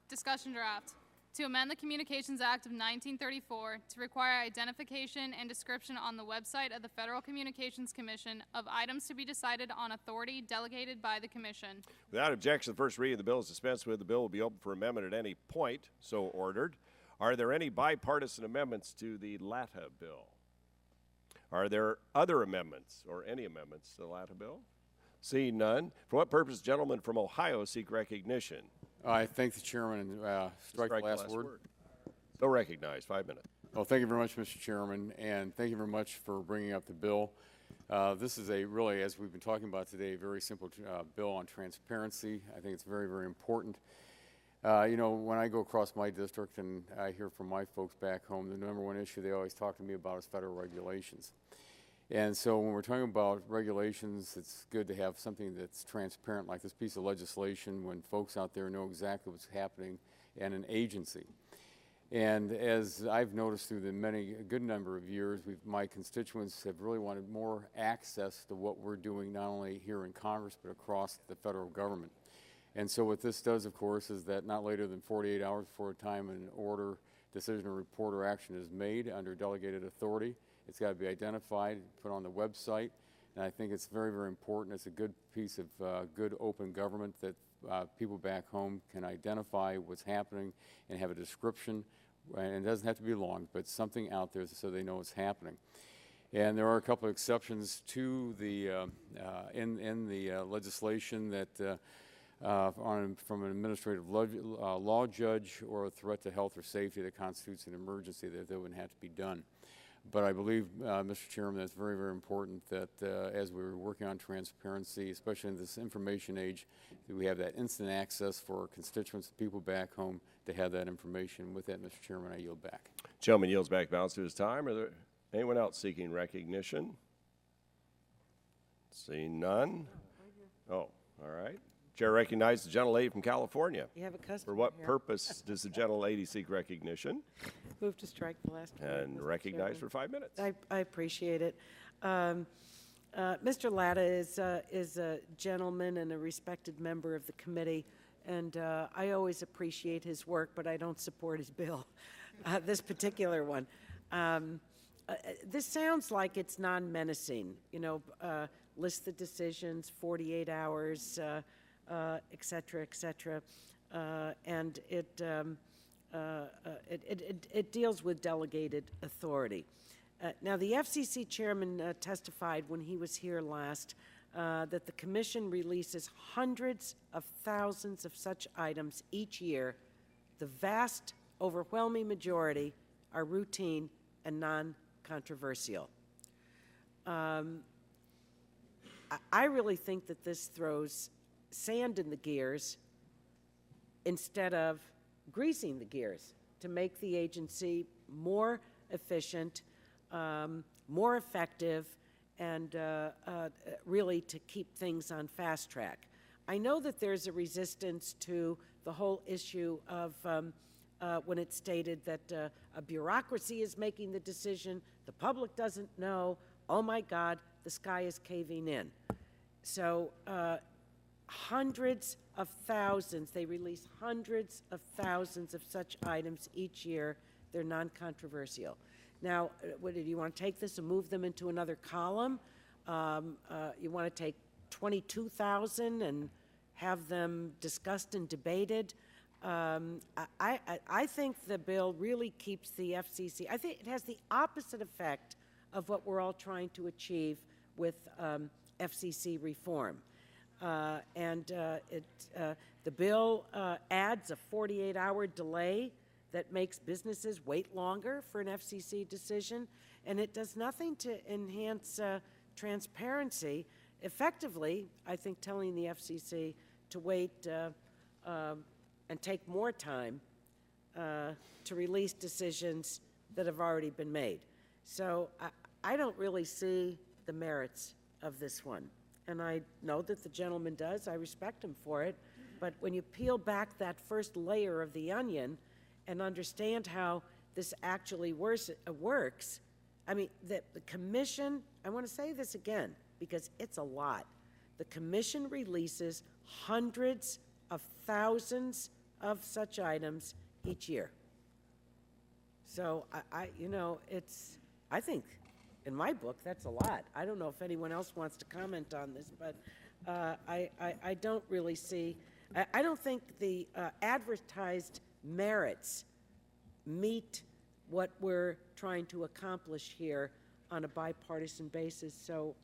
Discussion draft. To amend the Communications Act of 1934 to require identification and description on the website of the Federal Communications Commission of items to be decided on authority delegated by the Commission. Without objection, the first reading of the bill is dispensed with. The bill will be open for amendment at any point, so ordered. Are there any bipartisan amendments to the LATA bill? Are there other amendments or any amendments to the LATA bill? Seeing none. For what purpose, gentlemen from Ohio seek recognition? I thank the chairman and strike the last word. So recognized. 5 minutes. Well, thank you very much, Mr. Chairman, and thank you very much for bringing up the bill. This is a really, as we've been talking about today, a very simple bill on transparency. I think it's very, very important. You know, when I go across my district and I hear from my folks back home, the number one issue they always talk to me about is federal regulations. And so when we're talking about regulations, it's good to have something that's transparent, like this piece of legislation, when folks out there know exactly what's happening in an agency. And as I've noticed through a good number of years, my constituents have really wanted more access to what we're doing, not only here in Congress, but across the federal government. And so what this does, of course, is that not later than 48 hours before a time an order, decision, or report or action is made under delegated authority, it's got to be identified, put on the website, and I think it's very, very important. It's a good piece of good open government that people back home can identify what's happening and have a description, and it doesn't have to be long, but something out there so they know what's happening. And there are a couple of exceptions to the in the legislation that from an administrative law judge or a threat to health or safety that constitutes an emergency that wouldn't have to be done. But I believe, Mr. Chairman, that's very, very important that as we're working on transparency, especially in this information age, that we have that instant access for our constituents, people back home, to have that information. With that, Mr. Chairman, I yield back. Gentleman yields back balance to his time. Are there anyone else seeking recognition? Seeing none? Oh, all right. Chair recognizes the gentlelady from California. You have a customer For what here. purpose does the gentlelady seek recognition? Move to strike the last word, And Mr. recognized Chairman. for 5 minutes. I appreciate it. Mr. Latta is a gentleman and a respected member of the committee, and I always appreciate his work, but I don't support his bill, this particular one. This sounds like it's non-menacing, you know, list the decisions, 48 hours, et cetera, et cetera. And it deals with delegated authority. Now, the FCC chairman testified when he was here last that the commission releases hundreds of thousands of such items each year. The vast, overwhelming majority are routine and non-controversial. I really think that this throws sand in the gears instead of greasing the gears to make the agency more efficient, more effective, and really to keep things on fast track. I know that there's a resistance to the whole issue of when it's stated that a bureaucracy is making the decision, the public doesn't know, oh my God, the sky is caving in. So hundreds of thousands, they release hundreds of thousands of such items each year. They're non-controversial. Now, do you want to take this and move them into another column? You want to take 22,000 and have them discussed and debated? I think the bill really keeps the FCC. I think it has the opposite effect of what we're all trying to achieve with FCC reform. The bill adds a 48-hour delay that makes businesses wait longer for an FCC decision, and it does nothing to enhance transparency. Effectively, I think telling the FCC to wait and take more time to release decisions that have already been made. So I don't really see the merits of this one. And I know that the gentleman does. I respect him for it. But when you peel back that first layer of the onion and understand how this actually works, I mean, the commission, I want to say this again because it's a lot. The commission releases hundreds of thousands of such items each year. So I think in my book, that's a lot. I don't know if anyone else wants to comment on this, but I don't really see, I don't think the advertised merits meet what we're trying to accomplish here on a bipartisan basis. So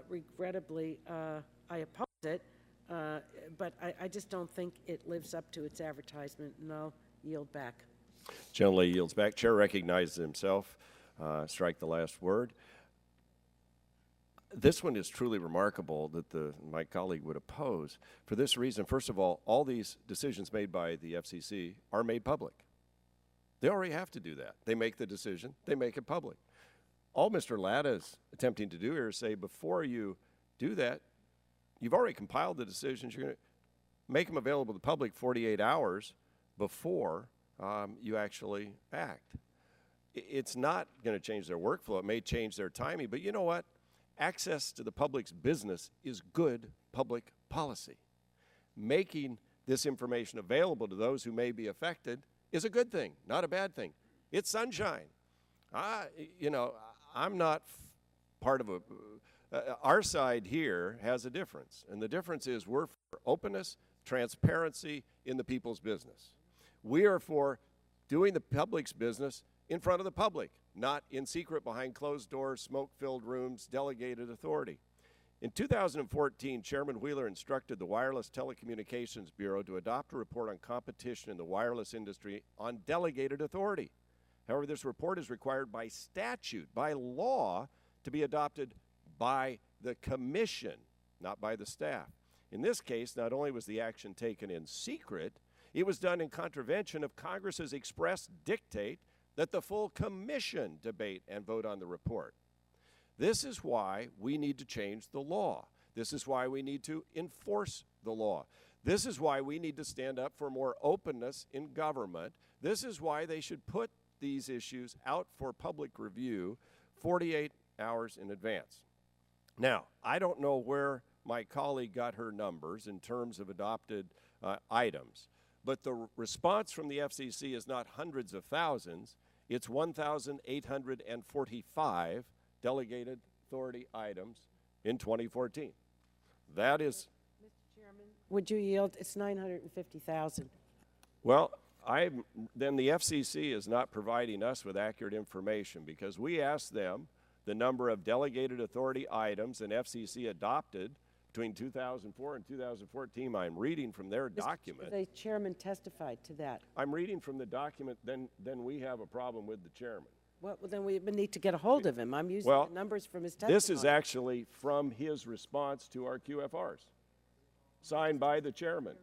regrettably, I oppose it, but I just don't think it lives up to its advertisement, and I'll yield back. Gentlelady yields back. Chair recognizes himself. Strike the last word. This one is truly remarkable that my colleague would oppose. For this reason, first of all these decisions made by the FCC are made public. They already have to do that. They make the decision, they make it public. All Mr. Latta is attempting to do here is say, before you do that, you've already compiled the decisions, you're going to make them available to the public 48 hours before you actually act. It's not going to change their workflow. It may change their timing, but you know what? Access to the public's business is good public policy. Making this information available to those who may be affected is a good thing, not a bad thing. It's sunshine. I'm not part of our side here has a difference, and the difference is we're for openness, transparency in the people's business. We are for doing the public's business in front of the public, not in secret behind closed doors, smoke-filled rooms, delegated authority. In 2014, Chairman Wheeler instructed the Wireless Telecommunications Bureau to adopt a report on competition in the wireless industry on delegated authority. However, this report is required by statute, by law, to be adopted by the commission, not by the staff. In this case, not only was the action taken in secret, it was done in contravention of Congress's express dictate that the full commission debate and vote on the report. This is why we need to change the law. This is why we need to enforce the law. This is why we need to stand up for more openness in government. This is why they should put these issues out for public review 48 hours in advance. Now, I don't know where my colleague got her numbers in terms of adopted items, but the response from the FCC is not hundreds of thousands. It's 1,845 delegated authority items in 2014. That is... Mr. Chairman, would you yield? It's 950,000. Well, then the FCC is not providing us with accurate information, because we asked them the number of delegated authority items an FCC adopted between 2004 and 2014. I'm reading from their document. The chairman testified to that. I'm reading from the document, then we have a problem with the chairman. Well, then we need to get a hold of him. I'm using the numbers from his testimony. This is actually from his response to our QFRs, signed by the chairman.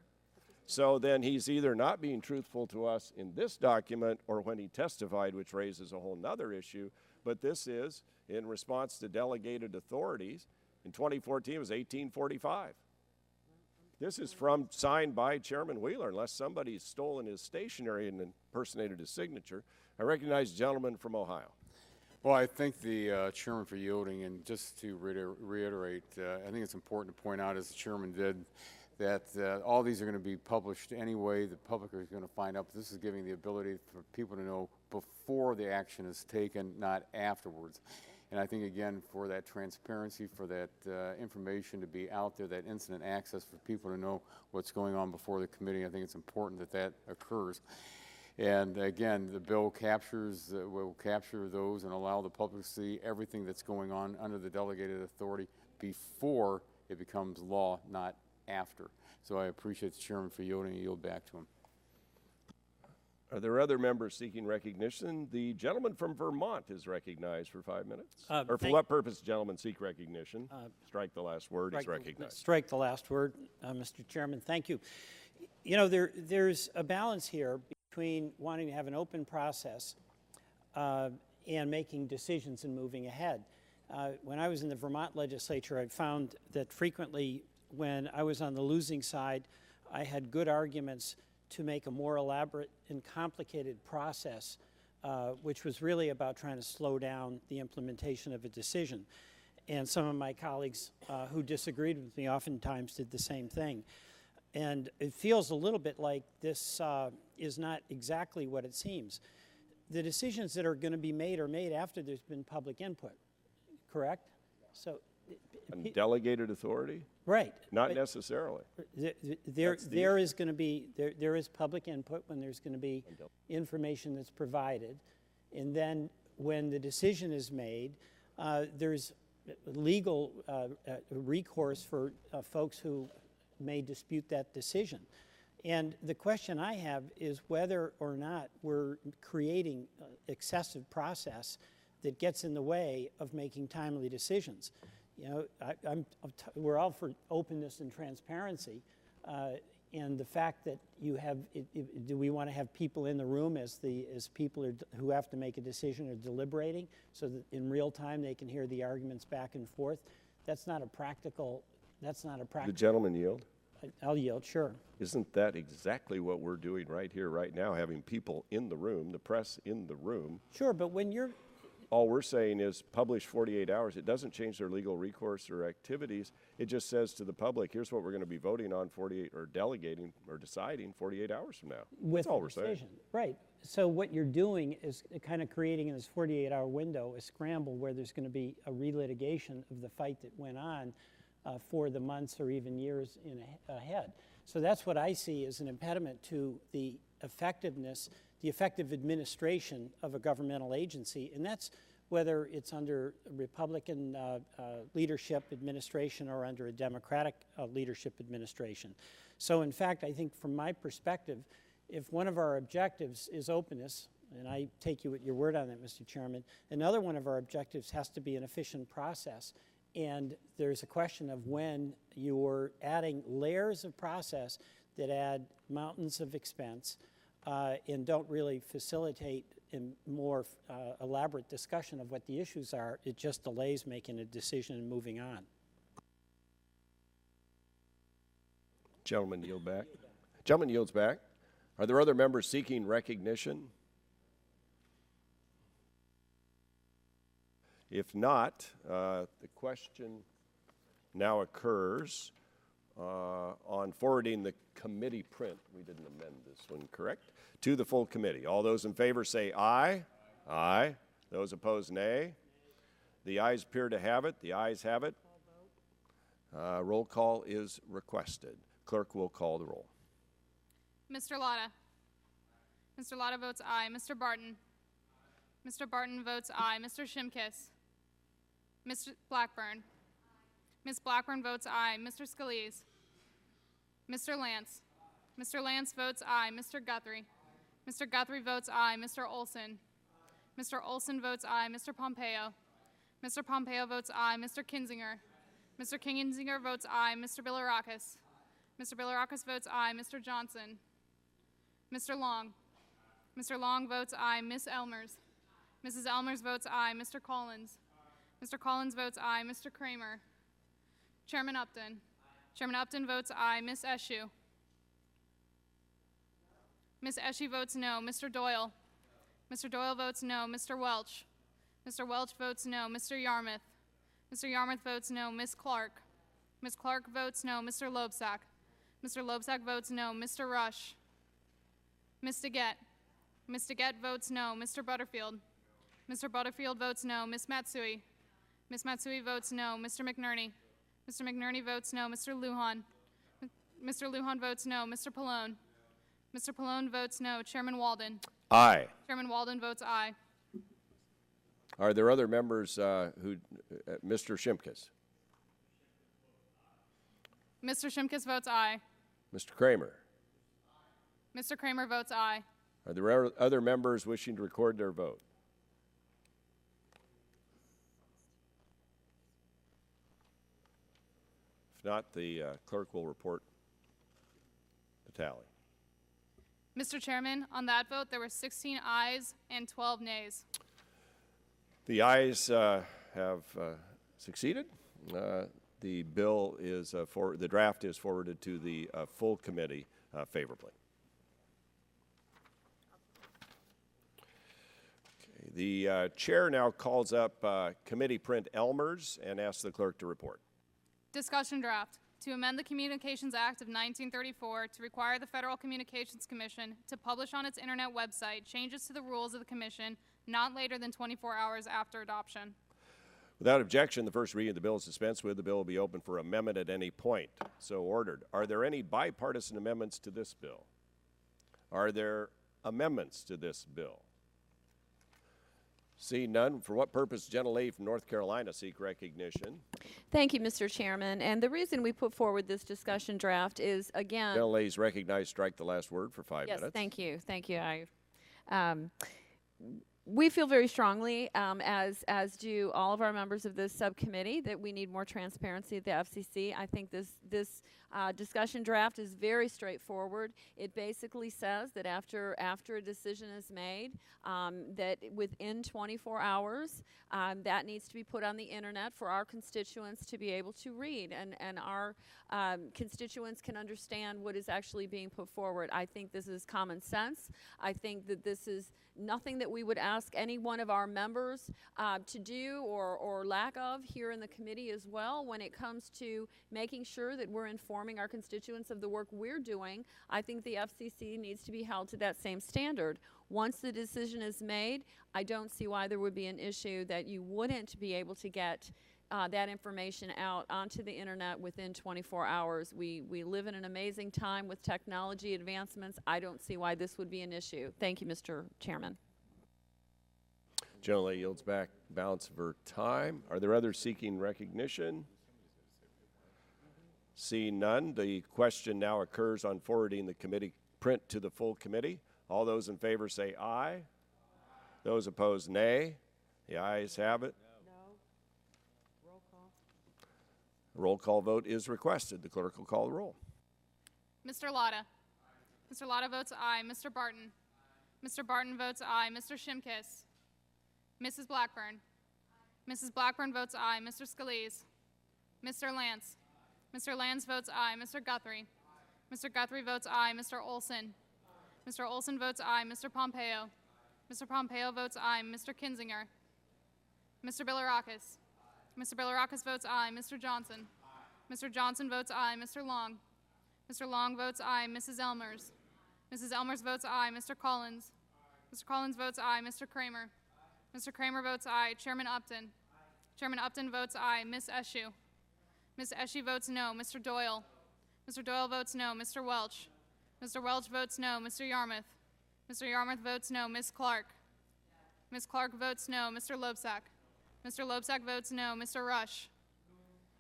So then he's either not being truthful to us in this document or when he testified, which raises a whole nother issue. But this is in response to delegated authorities. In 2014, it was 1845. This is signed by Chairman Wheeler, unless somebody's stolen his stationery and impersonated his signature. I recognize the gentleman from Ohio. Well, I thank the chairman for yielding, and just to reiterate, I think it's important to point out, as the chairman did, that all these are going to be published anyway. The public is going to find out. This is giving the ability for people to know before the action is taken, not afterwards. And I think, again, for that transparency, for that information to be out there, that incident access for people to know what's going on before the committee, I think it's important that that occurs. And again, the bill will capture those and allow the public to see everything that's going on under the delegated authority before it becomes law, not after. So I appreciate the chairman for yielding and yield back to him. Are there other members seeking recognition? The gentleman from Vermont is recognized for 5 minutes. Or for what purpose, gentlemen, seek recognition? Strike the last word, is recognized. Strike the last word, Mr. Chairman. Thank you. You know, there's a balance here between wanting to have an open process and making decisions and moving ahead. When I was in the Vermont legislature, I found that frequently when I was on the losing side, I had good arguments to make a more elaborate and complicated process, which was really about trying to slow down the implementation of a decision. And some of my colleagues who disagreed with me oftentimes did the same thing. And it feels a little bit like this is not exactly what it seems. The decisions that are going to be made are made after there's been public input, correct? So, delegated authority? Right. Not necessarily. There is going to be, there is public input when there's going to be information that's provided. And then when the decision is made, there's legal recourse for folks who may dispute that decision. And the question I have is whether or not we're creating excessive process that gets in the way of making timely decisions. You know, we're all for openness and transparency. And the fact that you have, do we want to have people in the room as people who have to make a decision are deliberating, so that in real time they can hear the arguments back and forth? That's not a practical. The gentleman yield. I'll yield, sure. Isn't that exactly what we're doing right here, right now, having people in the room, the press in the room? Sure, but when you're... All we're saying is publish 48 hours. It doesn't change their legal recourse or activities. It just says to the public, here's what we're going to be voting on 48 or delegating or deciding 48 hours from now. That's all we're saying. Right. So what you're doing is kind of creating in this 48-hour window a scramble where there's going to be a relitigation of the fight that went on for the months or even years ahead. So that's what I see as an impediment to the effectiveness, the effective administration of a governmental agency, and that's whether it's under Republican leadership administration or under a Democratic leadership administration. So in fact, I think from my perspective, if one of our objectives is openness, and I take you at your word on that, Mr. Chairman, another one of our objectives has to be an efficient process. And there's a question of when you're adding layers of process that add mountains of expense and don't really facilitate a more elaborate discussion of what the issues are. It just delays making a decision and moving on. Gentleman yield back. Gentleman yields back. Are there other members seeking recognition? If not, the question now occurs on forwarding the committee print. We didn't amend this one, correct? To the full committee. All those in favor say aye. Aye. Those opposed, nay. The ayes appear to have it. The ayes have it. Roll call is requested. Clerk will call the roll. Mr. Lotta. Mr. Lotta votes aye. Mr. Barton. Mr. Barton votes aye. Mr. Shimkus. Mr. Blackburn. Ms. Blackburn votes aye. Mr. Scalise. Mr. Lance. Mr. Lance votes aye. Mr. Guthrie. Mr. Guthrie votes aye. Mr. Olson. Mr. Olson votes aye. Mr. Pompeo. Mr. Pompeo votes aye. Mr. Kinzinger. Mr. Kinzinger votes aye. Mr. Bilirakis. Mr. Bilirakis votes aye. Mr. Johnson. Mr. Long. Mr. Long votes aye. Ms. Elmers. Mrs. Elmers votes aye. Mr. Collins. Mr. Collins votes aye. Mr. Kramer. Chairman Upton. Chairman Upton votes aye. Ms. Eshoo. Ms. Eshoo votes no. Mr. Doyle. Mr. Doyle votes no. Mr. Welch. Mr. Welch votes no. Mr. Yarmouth. Mr. Yarmouth votes no. Ms. Clark. Ms. Clark votes no. Mr. Loebsack. Mr. Loebsack votes no. Mr. Rush. Ms. DeGette. Ms. DeGette votes no. Mr. Butterfield. Mr. Butterfield votes no. Ms. Matsui. Ms. Matsui votes no. Mr. McNerney. Mr. McNerney votes no. Mr. Lujan. Mr. Lujan votes no. Mr. Pallone. Mr. Pallone votes no. Chairman Walden. Aye. Chairman Walden votes aye. Are there other members who, Mr. Shimkus? Mr. Shimkus votes aye. Mr. Kramer? Mr. Kramer votes aye. Are there other members wishing to record their vote? If not, the clerk will report the tally. Mr. Chairman, on that vote, there were 16 ayes and 12 nays. The ayes have succeeded. The bill is the draft is forwarded to the full committee favorably. Okay, the chair now calls up committee print Elmers and asks the clerk to report. Discussion draft to amend the Communications Act of 1934 to require the Federal Communications Commission to publish on its internet website changes to the rules of the commission not later than 24 hours after adoption. Without objection, the first reading of the bill is dispensed with. The bill will be open for amendment at any point. So ordered. Are there any bipartisan amendments to this bill? Are there amendments to this bill? See none. For what purpose does gentlelady from North Carolina seek recognition? Thank you, Mr. Chairman. And the reason we put forward this discussion draft is, again... Gentlelady's recognized. Strike the last word for 5 minutes. Yes, thank you. Thank you. we feel very strongly, as do all of our members of this subcommittee, that we need more transparency at the FCC. I think this discussion draft is very straightforward. It basically says that after a decision is made, that within 24 hours, that needs to be put on the internet for our constituents to be able to read, and our constituents can understand what is actually being put forward. I think this is common sense. I think that this is nothing that we would ask any one of our members to do or lack of here in the committee as well when it comes to making sure that we're informing our constituents of the work we're doing. I think the FCC needs to be held to that same standard. Once the decision is made, I don't see why there would be an issue that you wouldn't be able to get that information out onto the internet within 24 hours. We live in an amazing time with technology advancements. I don't see why this would be an issue. Thank you, Mr. Chairman. Generally yields back balance of her time. Are there others seeking recognition? Seeing none, the question now occurs on forwarding the committee print to the full committee. All those in favor say aye. Those opposed, nay. The ayes have it. A roll call vote is requested. The clerk will call the roll. Mr. Lotta. Mr. Lotta votes aye. Mr. Barton. Mr. Barton votes aye. Mr. Shimkus. Mrs. Blackburn. Mrs. Blackburn votes aye. Mr. Scalise. Mr. Lance. Mr. Lance votes aye. Mr. Guthrie. Mr. Guthrie votes aye. Mr. Olson. Mr. Olson votes aye. Mr. Pompeo. Mr. Pompeo votes aye. Mr. Kinzinger. Mr. Bilirakis. Mr. Bilirakis votes aye. Mr. Johnson. Mr. Johnson votes aye. Mr. Long. Mr. Long votes aye. Mrs. Elmers. Mrs. Elmers votes aye. Mr. Collins. Mr. Collins votes aye. Mr. Kramer. Mr. Kramer votes aye. Chairman Upton. Chairman Upton votes aye. Ms. Eshoo. Ms. Eshoo votes no. Mr. Doyle. Mr. Doyle votes no. Mr. Welch. Mr. Welch votes no. Mr. Yarmouth. Mr. Yarmouth votes no. Ms. Clark. Ms. Clark votes no. Mr. Loebsack. Mr. Loebsack votes no. Mr. Rush.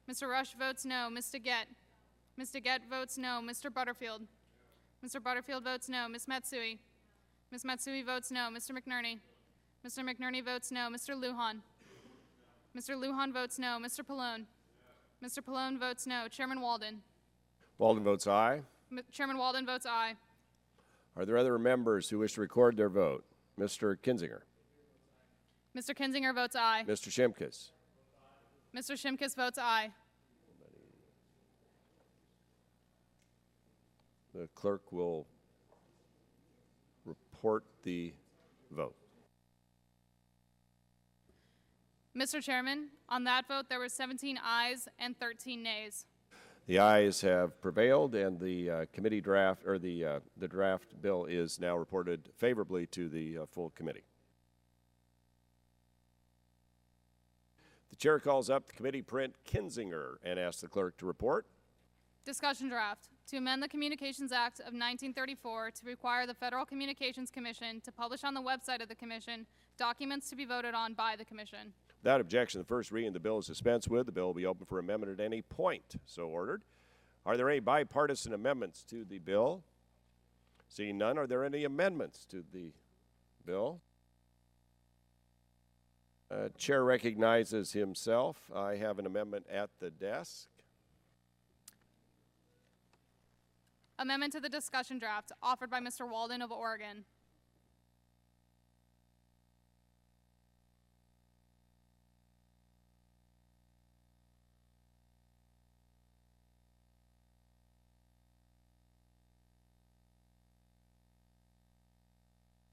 Mr. Rush votes no. Ms. DeGette. Ms. DeGette votes no. Mr. Butterfield. Mr. Butterfield votes no. Ms. Matsui. Ms. Matsui votes no. Mr. McNerney. Mr. McNerney votes no. Mr. Lujan. Mr. Lujan votes no. Mr. Pallone. Mr. Pallone votes no. Chairman Walden. Walden votes aye. Chairman Walden votes aye. Are there other members who wish to record their vote? Mr. Kinzinger. Mr. Kinzinger votes aye. Mr. Shimkus. Mr. Shimkus votes aye. The clerk will report the vote. Mr. Chairman, on that vote, there were 17 ayes and 13 nays. The ayes have prevailed, and the committee draft, or the draft bill is now reported favorably to the full committee. The chair calls up the committee print Kinzinger and asks the clerk to report. Discussion draft to amend the Communications Act of 1934 to require the Federal Communications Commission to publish on the website of the Commission documents to be voted on by the Commission. Without objection, the first reading of the bill is dispensed with. The bill will be open for amendment at any point. So ordered. Are there any bipartisan amendments to the bill? Seeing none, are there any amendments to the bill? Chair recognizes himself. I have an amendment at the desk. Amendment to the discussion draft offered by Mr. Walden of Oregon.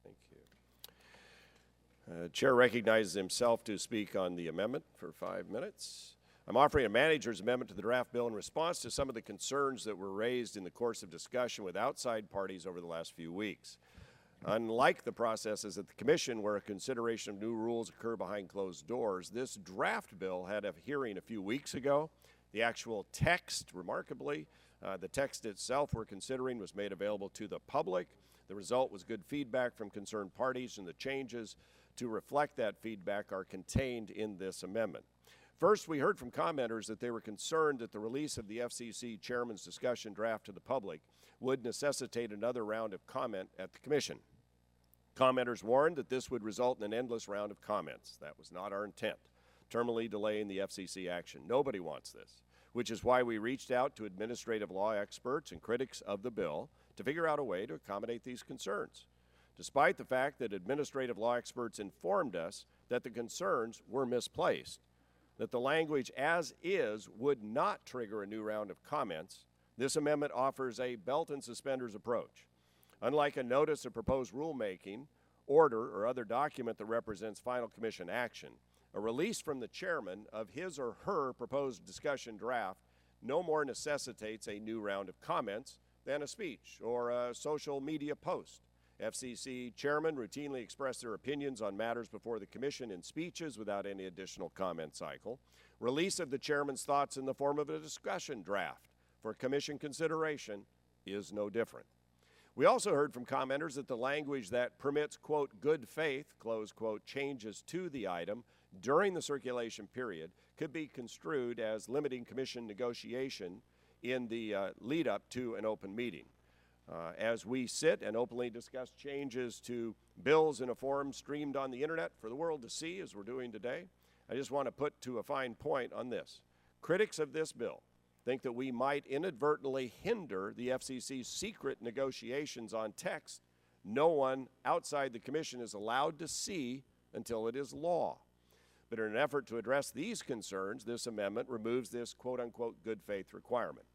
Thank you. Chair recognizes himself to speak on the amendment for 5 minutes. I'm offering a manager's amendment to the draft bill in response to some of the concerns that were raised in the course of discussion with outside parties over the last few weeks. Unlike the processes at the Commission, where a consideration of new rules occur behind closed doors, this draft bill had a hearing a few weeks ago. The actual text, remarkably, the text itself we're considering was made available to the public. The result was good feedback from concerned parties, and the changes to reflect that feedback are contained in this amendment. First, we heard from commenters that they were concerned that the release of the FCC chairman's discussion draft to the public would necessitate another round of comment at the Commission. Commenters warned that this would result in an endless round of comments. That was not our intent, terminally delaying the FCC action. Nobody wants this, which is why we reached out to administrative law experts and critics of the bill to figure out a way to accommodate these concerns. Despite the fact that administrative law experts informed us that the concerns were misplaced, that the language as is would not trigger a new round of comments, this amendment offers a belt and suspenders approach. Unlike a notice of proposed rulemaking, order, or other document that represents final commission action, a release from the chairman of his or her proposed discussion draft no more necessitates a new round of comments than a speech or a social media post. FCC chairmen routinely express their opinions on matters before the commission in speeches without any additional comment cycle. Release of the chairman's thoughts in the form of a discussion draft for commission consideration is no different. We also heard from commenters that the language that permits, quote, good faith, close quote, changes to the item during the circulation period could be construed as limiting commission negotiation in the lead up to an open meeting. As we sit and openly discuss changes to bills in a form streamed on the internet for the world to see, as we're doing today, I just want to put to a fine point on this. Critics of this bill think that we might inadvertently hinder the FCC's secret negotiations on text no one outside the commission is allowed to see until it is law. But in an effort to address these concerns, this amendment removes this quote-unquote good faith requirement.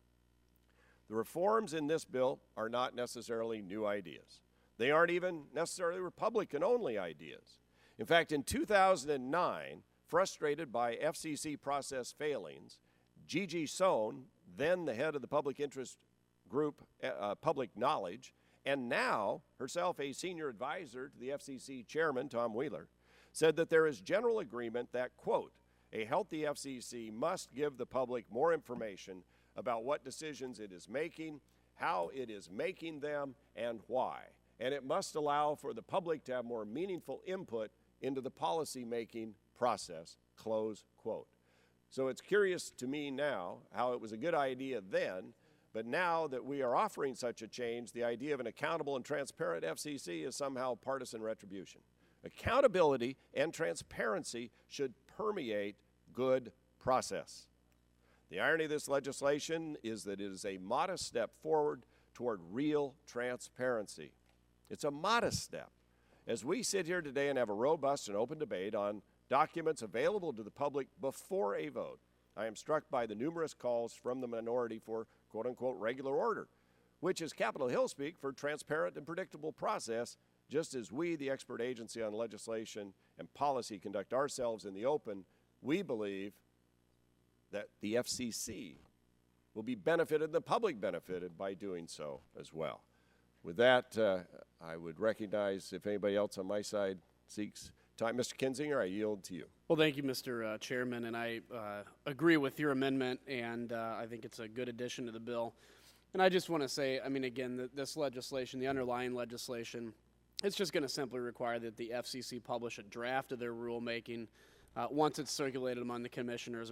The reforms in this bill are not necessarily new ideas. They aren't even necessarily Republican-only ideas. In fact, in 2009, frustrated by FCC process failings, Gigi Sohn, then the head of the public interest group Public Knowledge, and now herself a senior advisor to the FCC chairman, Tom Wheeler, said that there is general agreement that, quote, a healthy FCC must give the public more information about what decisions it is making, how it is making them, and why. And it must allow for the public to have more meaningful input into the policy-making process, close quote. So it's curious to me now how it was a good idea then, but now that we are offering such a change, the idea of an accountable and transparent FCC is somehow partisan retribution. Accountability and transparency should permeate good process. The irony of this legislation is that it is a modest step forward toward real transparency. It's a modest step. As we sit here today and have a robust and open debate on documents available to the public before a vote, I am struck by the numerous calls from the minority for quote-unquote regular order, which is Capitol Hill speak for transparent and predictable process, just as we, the expert agency on legislation and policy, conduct ourselves in the open. We believe that the FCC will be benefited, the public benefited by doing so as well. With that, I would recognize if anybody else on my side seeks time. Mr. Kinzinger, I yield to you. Well, thank you, Mr. Chairman, and I agree with your amendment, and I think it's a good addition to the bill. And I just want to say, I mean, again, this legislation, the underlying legislation, it's just going to simply require that the FCC publish a draft of their rulemaking once it's circulated among the commissioners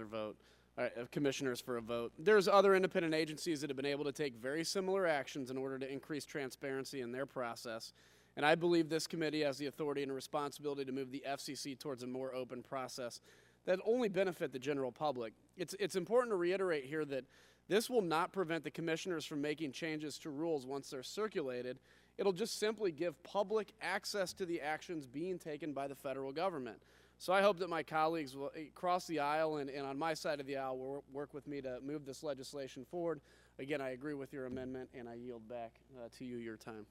commissioners for a vote. There's other independent agencies that have been able to take very similar actions in order to increase transparency in their process. And I believe this committee has the authority and responsibility to move the FCC towards a more open process that only benefit the general public. It's important to reiterate here that this will not prevent the commissioners from making changes to rules once they're circulated. It'll just simply give public access to the actions being taken by the federal government. So I hope that my colleagues will cross the aisle and on my side of the aisle will work with me to move this legislation forward. Again, I agree with your amendment, and I yield back to you your time.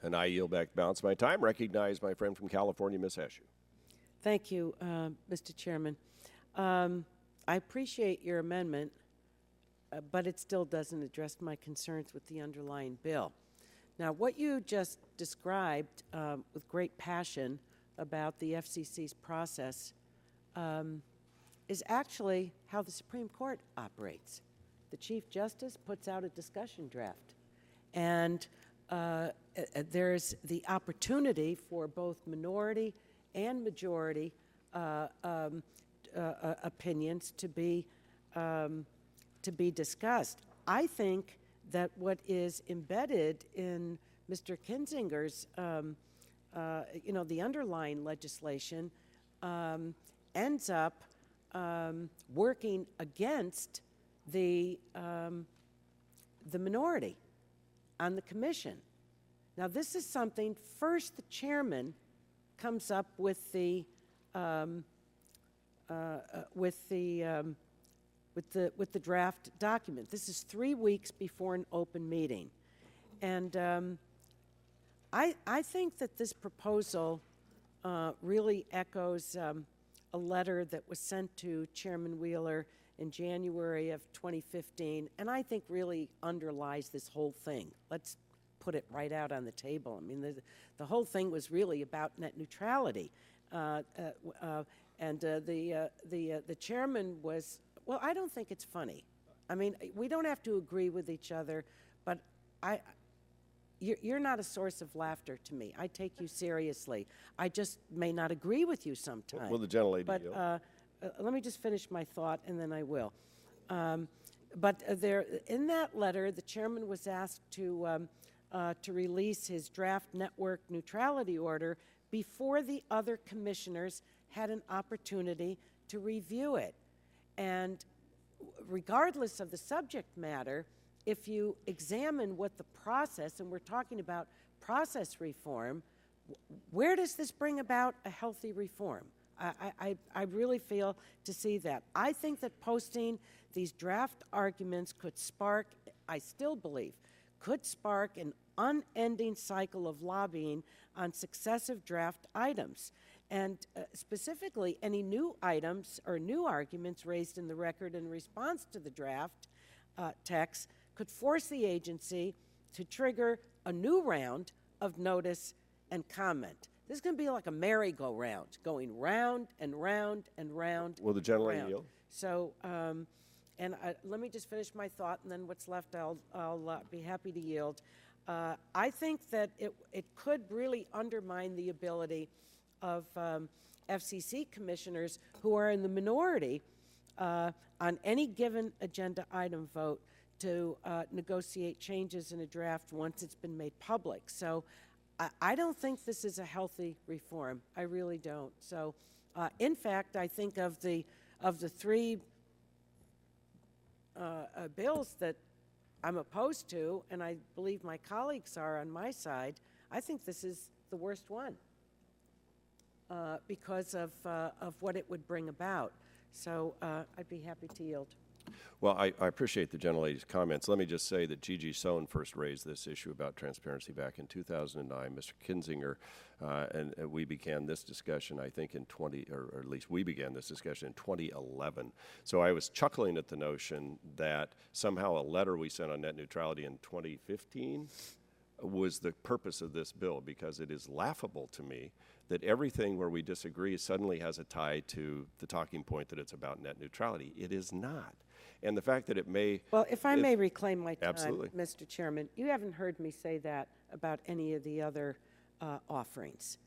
And I yield back the balance of my time. Recognize my friend from California, Ms. Heshew. Thank you, Mr. Chairman. I appreciate your amendment, but it still doesn't address my concerns with the underlying bill. Now, what you just described with great passion about the FCC's process is actually how the Supreme Court operates. The Chief Justice puts out a discussion draft, and there's the opportunity for both minority and majority opinions to be discussed. I think that what is embedded in Mr. Kinzinger's the underlying legislation ends up working against the minority on the commission. Now, this is something, first the chairman comes up with the draft document. This is 3 weeks before an open meeting. And I think that this proposal really echoes a letter that was sent to Chairman Wheeler in January of 2015, and I think really underlies this whole thing. Let's put it right out on the table. I mean, the whole thing was really about net neutrality. And the chairman was, well, I don't think it's funny. I mean, we don't have to agree with each other, but you're not a source of laughter to me. I take you seriously. I just may not agree with you sometimes. Will the gentlelady But let me just finish my thought, and then I will. But in that letter, the chairman was asked to release his draft network neutrality order before the other commissioners had an opportunity to review it. And regardless of the subject matter, if you examine what the process, and we're talking about process reform, where does this bring about a healthy reform? I really fail to see that. I think that posting these draft arguments could spark, I still believe, could spark an unending cycle of lobbying on successive draft items. And specifically, any new items or new arguments raised in the record in response to the draft text could force the agency to trigger a new round of notice and comment. This is going to be like a merry-go-round, going round and round and round. Will the gentlelady yield? So, let me just finish my thought, and then what's left I'll be happy to yield. I think that it could really undermine the ability of FCC commissioners who are in the minority on any given agenda item vote to negotiate changes in a draft once it's been made public. So I don't think this is a healthy reform. I really don't. So in fact, I think of the three bills that I'm opposed to, and I believe my colleagues are on my side, I think this is the worst one because of what it would bring about. So I'd be happy to yield. Well, I appreciate the gentlelady's comments. Let me just say that Gigi Sohn first raised this issue about transparency back in 2009. Mr. Kinzinger, and we began this discussion, I think, or at least we began this discussion in 2011. So I was chuckling at the notion that somehow a letter we sent on net neutrality in 2015 was the purpose of this bill, because it is laughable to me that everything where we disagree suddenly has a tie to the talking point that it's about net neutrality. It is not. And the fact that it may... Well, if I may reclaim my time, absolutely. Mr. Chairman, you haven't heard me say that about any of the other offerings.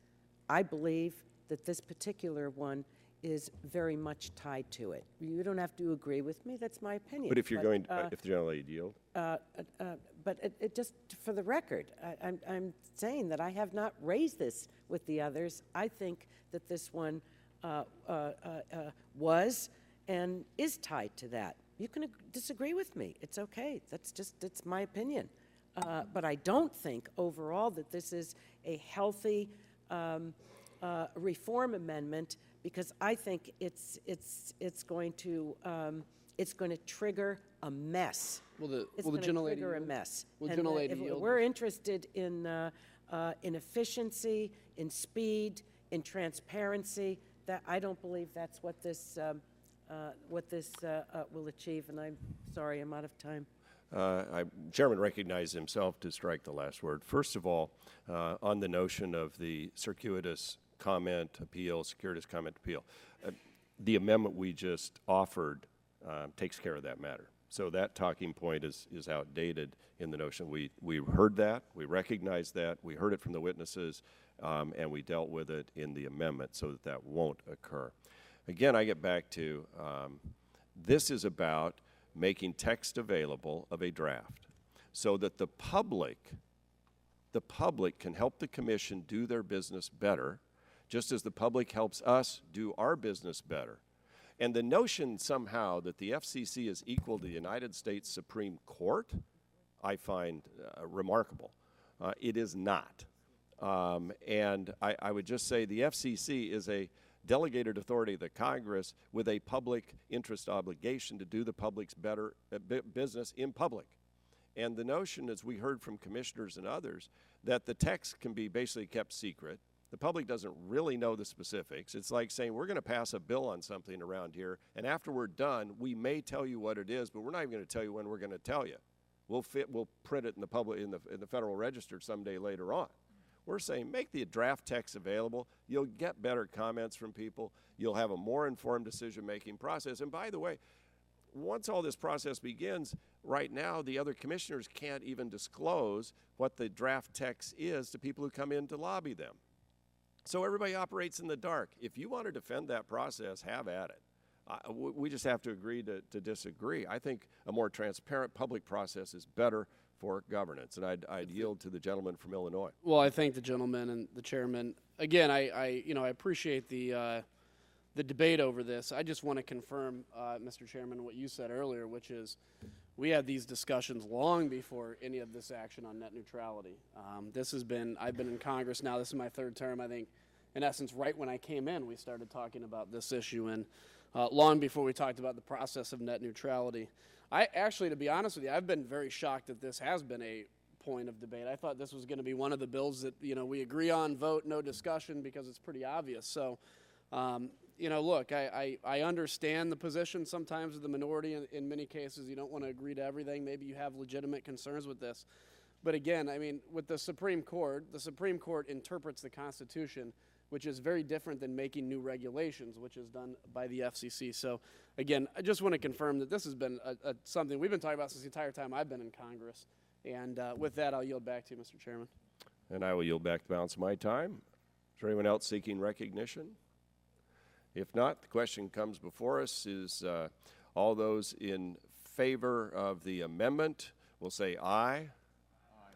I believe that this particular one is very much tied to it. You don't have to agree with me. That's my opinion. But if you're going, if the gentlelady yield? But it just, for the record, I'm saying that I have not raised this with the others. I think that this one was and is tied to that. You can disagree with me. It's okay. It's my opinion. But I don't think overall that this is a healthy reform amendment, because I think it's going to trigger a mess. It's going to trigger a mess. And if we're interested in efficiency, in speed, in transparency, that I don't believe that's what this will achieve. And I'm sorry, I'm out of time. Chairman recognized himself to strike the last word. First of all, on the notion of the circuitous comment appeal, the amendment we just offered takes care of that matter. So that talking point is outdated in the notion. We heard that, we recognized that, we heard it from the witnesses, and we dealt with it in the amendment so that that won't occur. Again, I get back to this is about making text available of a draft so that the public the public can help the commission do their business better, just as the public helps us do our business better. And the notion somehow that the FCC is equal to the United States Supreme Court, I find remarkable. It is not. And I would just say the FCC is a delegated authority of the Congress with a public interest obligation to do the public's better business in public. And the notion, as we heard from commissioners and others, that the text can be basically kept secret. The public doesn't really know the specifics. It's like saying we're going to pass a bill on something around here, and after we're done, we may tell you what it is, but we're not even going to tell you when we're going to tell you. We'll print it in the Federal Register someday later on. We're saying make the draft text available. You'll get better comments from people. You'll have a more informed decision-making process. And by the way, once all this process begins, right now the other commissioners can't even disclose what the draft text is to people who come in to lobby them. So everybody operates in the dark. If you want to defend that process, have at it. We just have to agree to disagree. I think a more transparent public process is better for governance, and I'd yield to the gentleman from Illinois. Well, I thank the gentleman and the chairman. Again, I appreciate the debate over this. I just want to confirm, Mr. Chairman, what you said earlier, which is we had these discussions long before any of this action on net neutrality. I've been in Congress now. This is my third term. I think, in essence, right when I came in, we started talking about this issue, and long before we talked about the process of net neutrality. I actually, to be honest with you, I've been very shocked that this has been a point of debate. I thought this was going to be one of the bills that, we agree on, vote, no discussion, because it's pretty obvious. So, look, I understand the position sometimes of the minority. In many cases, you don't want to agree to everything. Maybe you have legitimate concerns with this. But again, with the Supreme Court interprets the Constitution, which is very different than making new regulations, which is done by the FCC. So, again, I just want to confirm that this has been something we've been talking about since the entire time I've been in Congress. And with that, I'll yield back to you, Mr. Chairman. And I will yield back the balance of my time. Is there anyone else seeking recognition? If not, the question comes before us is all those in favor of the amendment will say aye. Aye.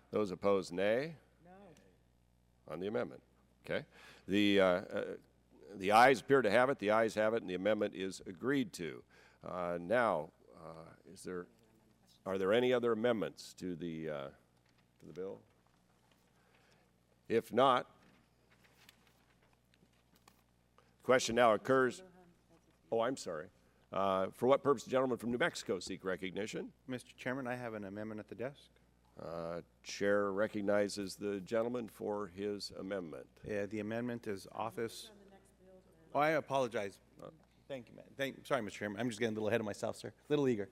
Those opposed, nay. No. On the amendment. Okay. The ayes appear to have it. The ayes have it, and the amendment is agreed to. Now, are there any other amendments to the bill? If not, the question now occurs. Oh, I'm sorry. For what purpose the gentleman from New Mexico seek recognition? Mr. Chairman, I have an amendment at the desk. Chair recognizes the gentleman for his amendment. Yeah, the amendment is office. Oh, I apologize. Thank you, sorry, Mr. Chairman. I'm just getting a little ahead of myself, sir. A little eager.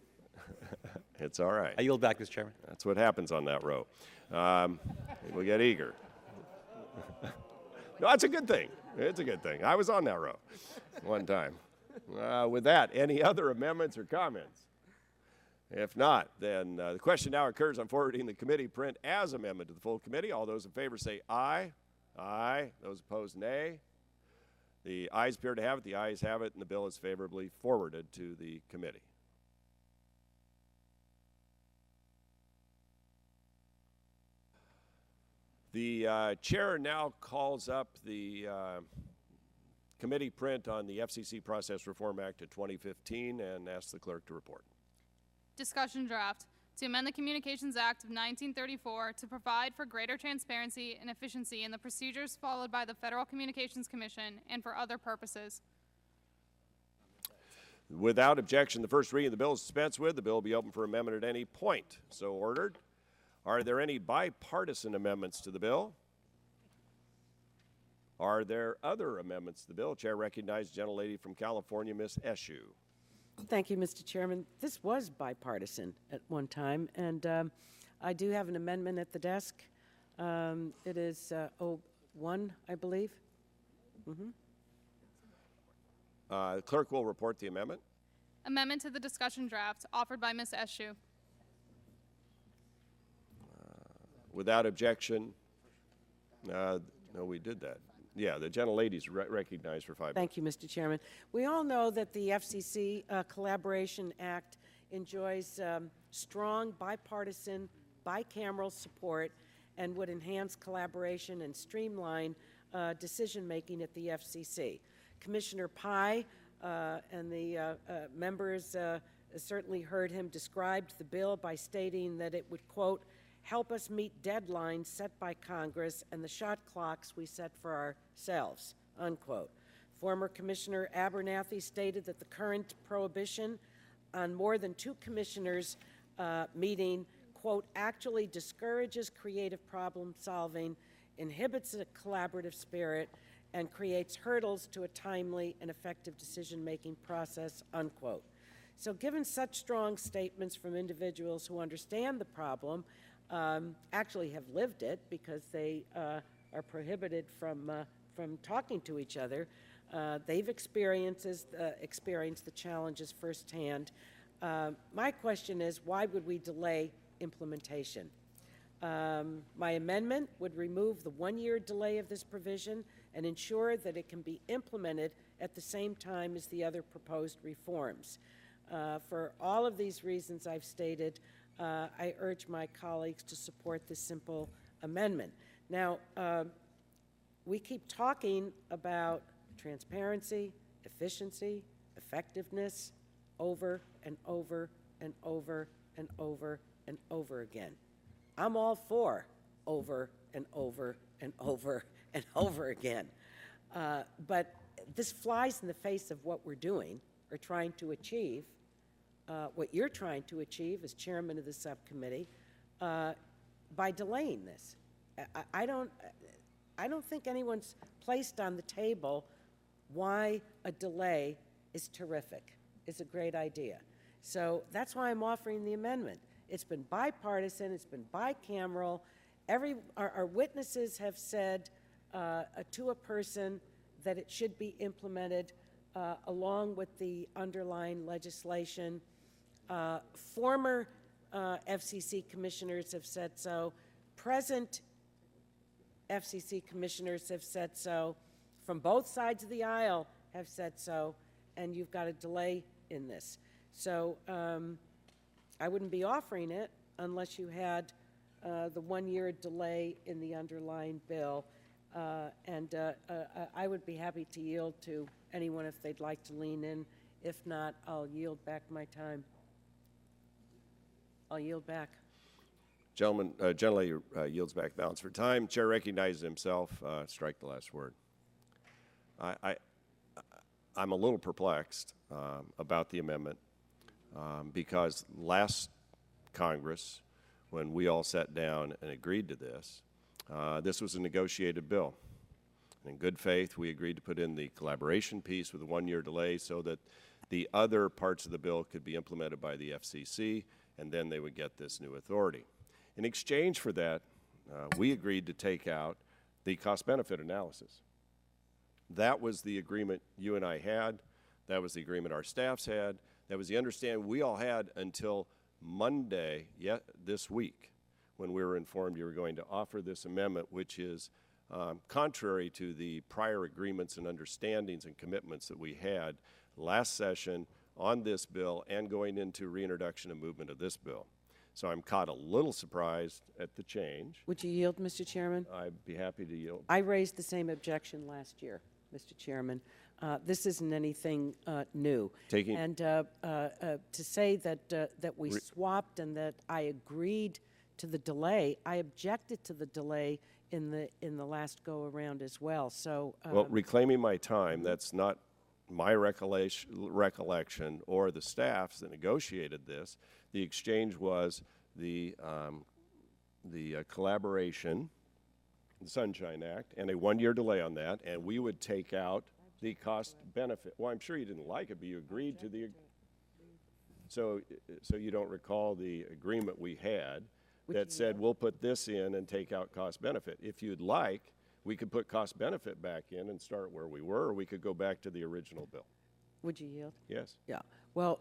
It's all right. I yield back, Mr. Chairman. That's what happens on that row. We'll get eager. No, that's a good thing. It's a good thing. I was on that row one time. With that, any other amendments or comments? If not, then the question now occurs on forwarding the committee print as amendment to the full committee. All those in favor say aye. Aye. Those opposed, nay. The ayes appear to have it. The ayes have it, and the bill is favorably forwarded to the committee. The chair now calls up the committee print on the FCC Process Reform Act of 2015 and asks the clerk to report. Discussion draft to amend the Communications Act of 1934 to provide for greater transparency and efficiency in the procedures followed by the Federal Communications Commission and for other purposes. Without objection, the first reading of the bill is dispensed with. The bill will be open for amendment at any point. So ordered. Are there any bipartisan amendments to the bill? Are there other amendments to the bill? Chair recognizes the gentlelady from California, Ms. Eshoo. Thank you, Mr. Chairman. This was bipartisan at one time, and I do have an amendment at the desk. It is 01, I believe. The clerk will report the amendment. Amendment to the discussion draft offered by Ms. Eshoo. Without objection. No, we did that. Yeah, the gentlelady's recognized for 5 minutes. Thank you, Mr. Chairman. We all know that the FCC Collaboration Act enjoys strong bipartisan, bicameral support, and would enhance collaboration and streamline decision-making at the FCC. Commissioner Pai and the members certainly heard him describe the bill by stating that it would, quote, help us meet deadlines set by Congress and the shot clocks we set for ourselves, unquote. Former Commissioner Abernathy stated that the current prohibition on more than 2 commissioners meeting, quote, actually discourages creative problem solving, inhibits a collaborative spirit, and creates hurdles to a timely and effective decision-making process, unquote. So given such strong statements from individuals who understand the problem, actually have lived it because they are prohibited from talking to each other, they've experienced the challenges firsthand. My question is, why would we delay implementation? My amendment would remove the 1-year delay of this provision and ensure that it can be implemented at the same time as the other proposed reforms. For all of these reasons I've stated, I urge my colleagues to support this simple amendment. Now, we keep talking about transparency, efficiency, effectiveness over and over and over and over and over again. I'm all for over and over and over and over again. But this flies in the face of what we're doing or trying to achieve, what you're trying to achieve as chairman of the subcommittee, by delaying this. I don't think anyone's placed on the table why a delay is terrific, is a great idea. So that's why I'm offering the amendment. It's been bipartisan, it's been bicameral. Our witnesses have said to a person that it should be implemented along with the underlying legislation. Former FCC commissioners have said so. Present FCC commissioners have said so. From both sides of the aisle have said so. And you've got a delay in this. So I wouldn't be offering it unless you had the 1-year delay in the underlying bill. I would be happy to yield to anyone if they'd like to lean in. If not, I'll yield back my time. I'll yield back. Gentleman yields back balance for time. Chair recognizes himself. Strike the last word. I'm a little perplexed about the amendment because last Congress, when we all sat down and agreed to this, this was a negotiated bill. In good faith, we agreed to put in the collaboration piece with a 1-year delay so that the other parts of the bill could be implemented by the FCC, and then they would get this new authority. In exchange for that, we agreed to take out the cost-benefit analysis. That was the agreement you and I had. That was the agreement our staffs had. That was the understanding we all had until Monday, this week, when we were informed you were going to offer this amendment, which is contrary to the prior agreements and understandings and commitments that we had last session on this bill and going into reintroduction and movement of this bill. So I'm caught a little surprised at the change. Would you yield, Mr. Chairman? I'd be happy to yield. I raised the same objection last year, Mr. Chairman. This isn't anything new. And to say that we swapped and that I agreed to the delay, I objected to the delay in the last go around as well. So well, reclaiming my time, that's not my recollection or the staff's that negotiated this. The exchange was the collaboration, the Sunshine Act, and a 1-year delay on that, and we would take out the cost benefit. Well, I'm sure you didn't like it, but you agreed to the. So you don't recall the agreement we had that said we'll put this in and take out cost benefit. If you'd like, we could put cost benefit back in and start where we were, or we could go back to the original bill. Would you yield? Yes. Yeah. Well,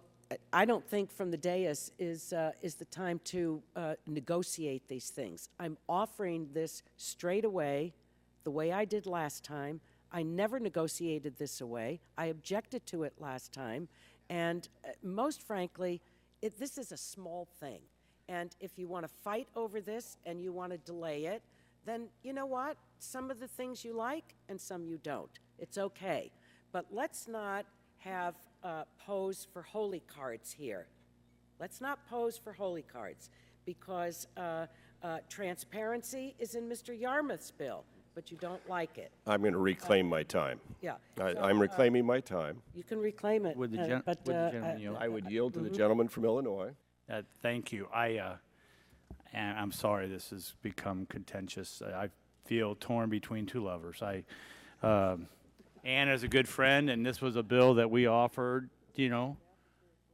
I don't think from the dais is the time to negotiate these things. I'm offering this straight away, the way I did last time. I never negotiated this away. I objected to it last time. And most frankly, this is a small thing. And if you want to fight over this and you want to delay it, then you know what? Some of the things you like and some you don't. It's okay. But let's not have pose for holy cards here. Let's not pose for holy cards, because transparency is in Mr. Yarmouth's bill, but you don't like it. I'm going to reclaim my time. Yeah. I'm reclaiming my time. You can reclaim it. Would the gentleman yield? I would yield to the gentleman from Illinois. Thank you. And I'm sorry this has become contentious. I feel torn between two lovers. Ann is a good friend, and this was a bill that we offered,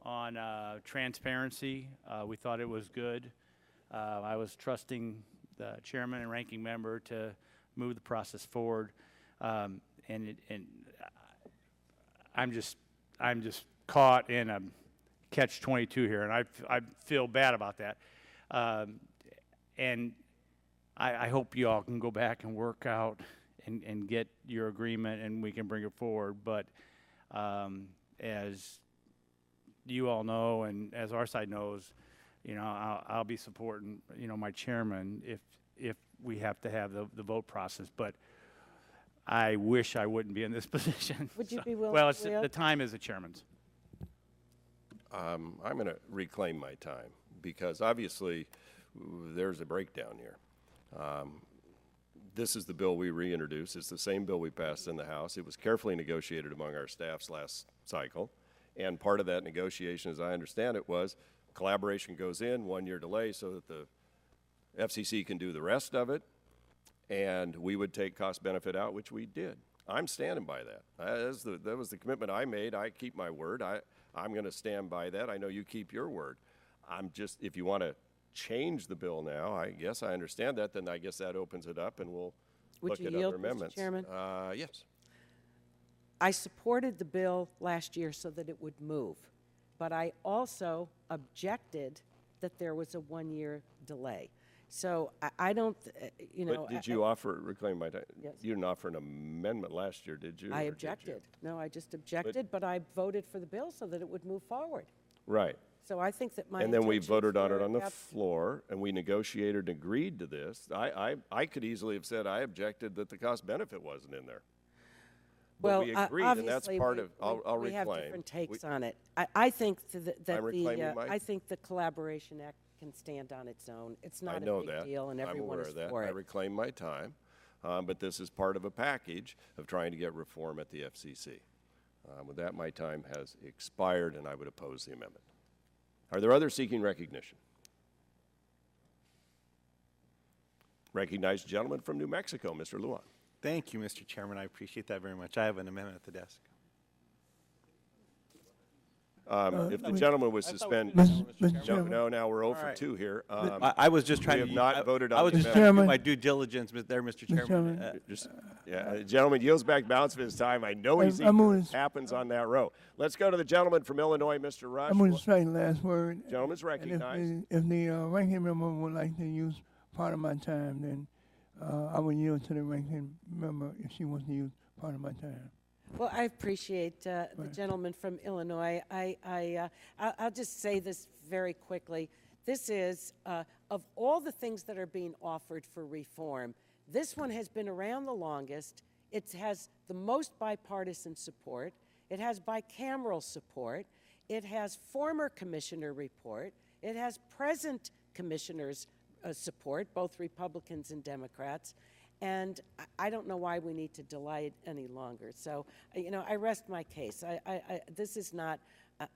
on transparency. We thought it was good. I was trusting the chairman and ranking member to move the process forward, and I'm just caught in a catch-22 here, and I feel bad about that. And I hope you all can go back and work out and get your agreement, and we can bring it forward. But as you all know, and as our side knows, I'll be supporting, my chairman if we have to have the vote process. But I wish I wouldn't be in this position. Would you be willing well, to the time is the chairman's. I'm going to reclaim my time, because obviously there's a breakdown here. This is the bill we reintroduced. It's the same bill we passed in the House. It was carefully negotiated among our staffs last cycle, and part of that negotiation, as I understand it, was collaboration goes in, 1-year delay, so that the FCC can do the rest of it, and we would take cost benefit out, which we did. I'm standing by that. That was the commitment I made. I keep my word. I'm going to stand by that. I know you keep your word. If you want to change the bill now, I guess I understand that, then I guess that opens it up, and we'll look at other amendments. Mr. Chairman? Yes. I supported the bill last year so that it would move, but I also objected that there was a 1-year delay. So I don't, But did you reclaim my time? Yes. You didn't offer an amendment last year, did you? I or did objected. you? No, I just objected, but I voted for the bill so that it would move forward. Right. So I think that my And then we intentions voted on it were on the floor, and we negotiated and agreed to this. I could easily have said I objected that the cost benefit wasn't in there. But Well, we agreed, and that's obviously, part of, I'll we have reclaim. different takes on it. I think reclaiming I think the Collaboration Act can stand on its own. It's not I a know big that. deal, and I'm everyone aware is of that. for I it. reclaim my time, but this is part of a package of trying to get reform at the FCC. With that, my time has expired, and I would oppose the amendment. Are there others seeking recognition? Recognized gentleman from New Mexico, Mr. Luan. Thank you, Mr. Chairman. I appreciate that very much. I have an amendment at the desk. If the gentleman would suspend, no, now we're 0 for 2 here. I was just trying we to. have not voted on I was the just amendment. trying to do my due diligence there, Mr. Chairman. The gentleman yields back balance of his time. I know he's happens on that row. Let's go to the gentleman from Illinois, Mr. Rush. I'm going to say the last word. Gentleman's recognized. If the ranking member would like to use part of my time, then I would yield to the ranking member if she wants to use part of my time. Well, I appreciate the gentleman from Illinois. I'll just say this very quickly. This is, of all the things that are being offered for reform, this one has been around the longest. It has the most bipartisan support. It has bicameral support. It has former commissioner report. It has present commissioners' support, both Republicans and Democrats. And I don't know why we need to delay it any longer. So, I rest my case. This is not,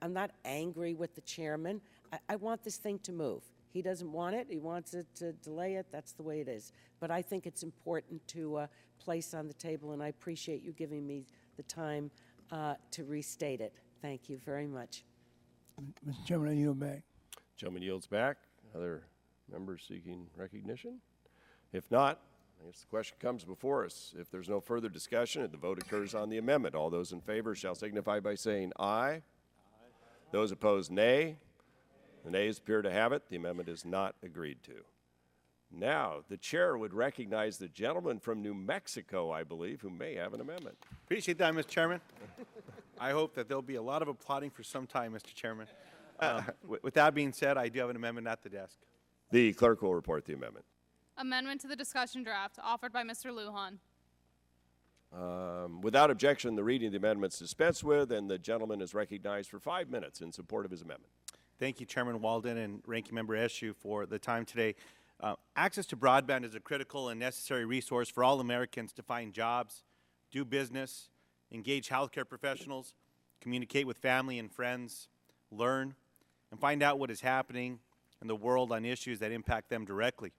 I'm not angry with the chairman. I want this thing to move. He doesn't want it. He wants it to delay it. That's the way it is. But I think it's important to place on the table, and I appreciate you giving me the time to restate it. Thank you very much. Mr. Chairman, I yield back. Gentleman yields back. Other members seeking recognition? If not, I guess the question comes before us. If there's no further discussion and the vote occurs on the amendment, all those in favor shall signify by saying aye. Those opposed, nay. The nays appear to have it. The amendment is not agreed to. Now, the chair would recognize the gentleman from New Mexico, I believe, who may have an amendment. Appreciate that, Mr. Chairman. I hope that there'll be a lot of applauding for some time, Mr. Chairman. With that being said, I do have an amendment at the desk. The clerk will report the amendment. Amendment to the discussion draft offered by Mr. Lujan. Without objection, the reading of the amendment is dispensed with, and the gentleman is recognized for 5 minutes in support of his amendment. Thank you, Chairman Walden and Ranking Member Eshoo, for the time today. Access to broadband is a critical and necessary resource for all Americans to find jobs, do business, engage healthcare professionals, communicate with family and friends, learn, and find out what is happening in the world on issues that impact them directly.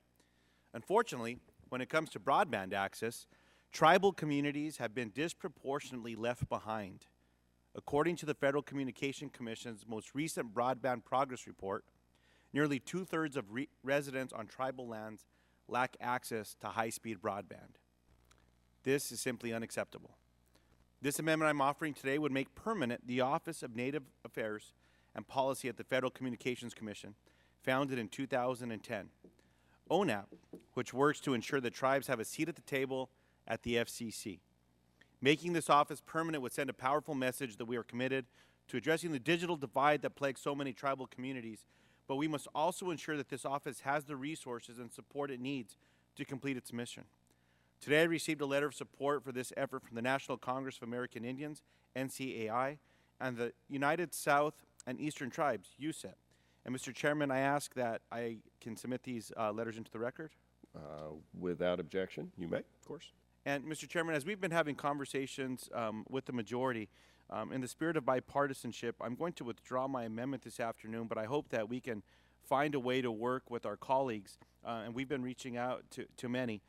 Unfortunately, when it comes to broadband access, tribal communities have been disproportionately left behind. According to the Federal Communications Commission's most recent broadband progress report, nearly two-thirds of residents on tribal lands lack access to high-speed broadband. This is simply unacceptable. This amendment I'm offering today would make permanent the Office of Native Affairs and Policy at the Federal Communications Commission, founded in 2010. ONAP, which works to ensure that tribes have a seat at the table at the FCC. Making this office permanent would send a powerful message that we are committed to addressing the digital divide that plagues so many tribal communities, but we must also ensure that this office has the resources and support it needs to complete its mission. Today I received a letter of support for this effort from the National Congress of American Indians, NCAI, and the United South and Eastern Tribes, USET. And Mr. Chairman, I ask that I can submit these letters into the record. Without objection, you may, of course. And Mr. Chairman, as we've been having conversations with the majority, in the spirit of bipartisanship, I'm going to withdraw my amendment this afternoon, but I hope that we can find a way to work with our colleagues, and we've been reaching out to many,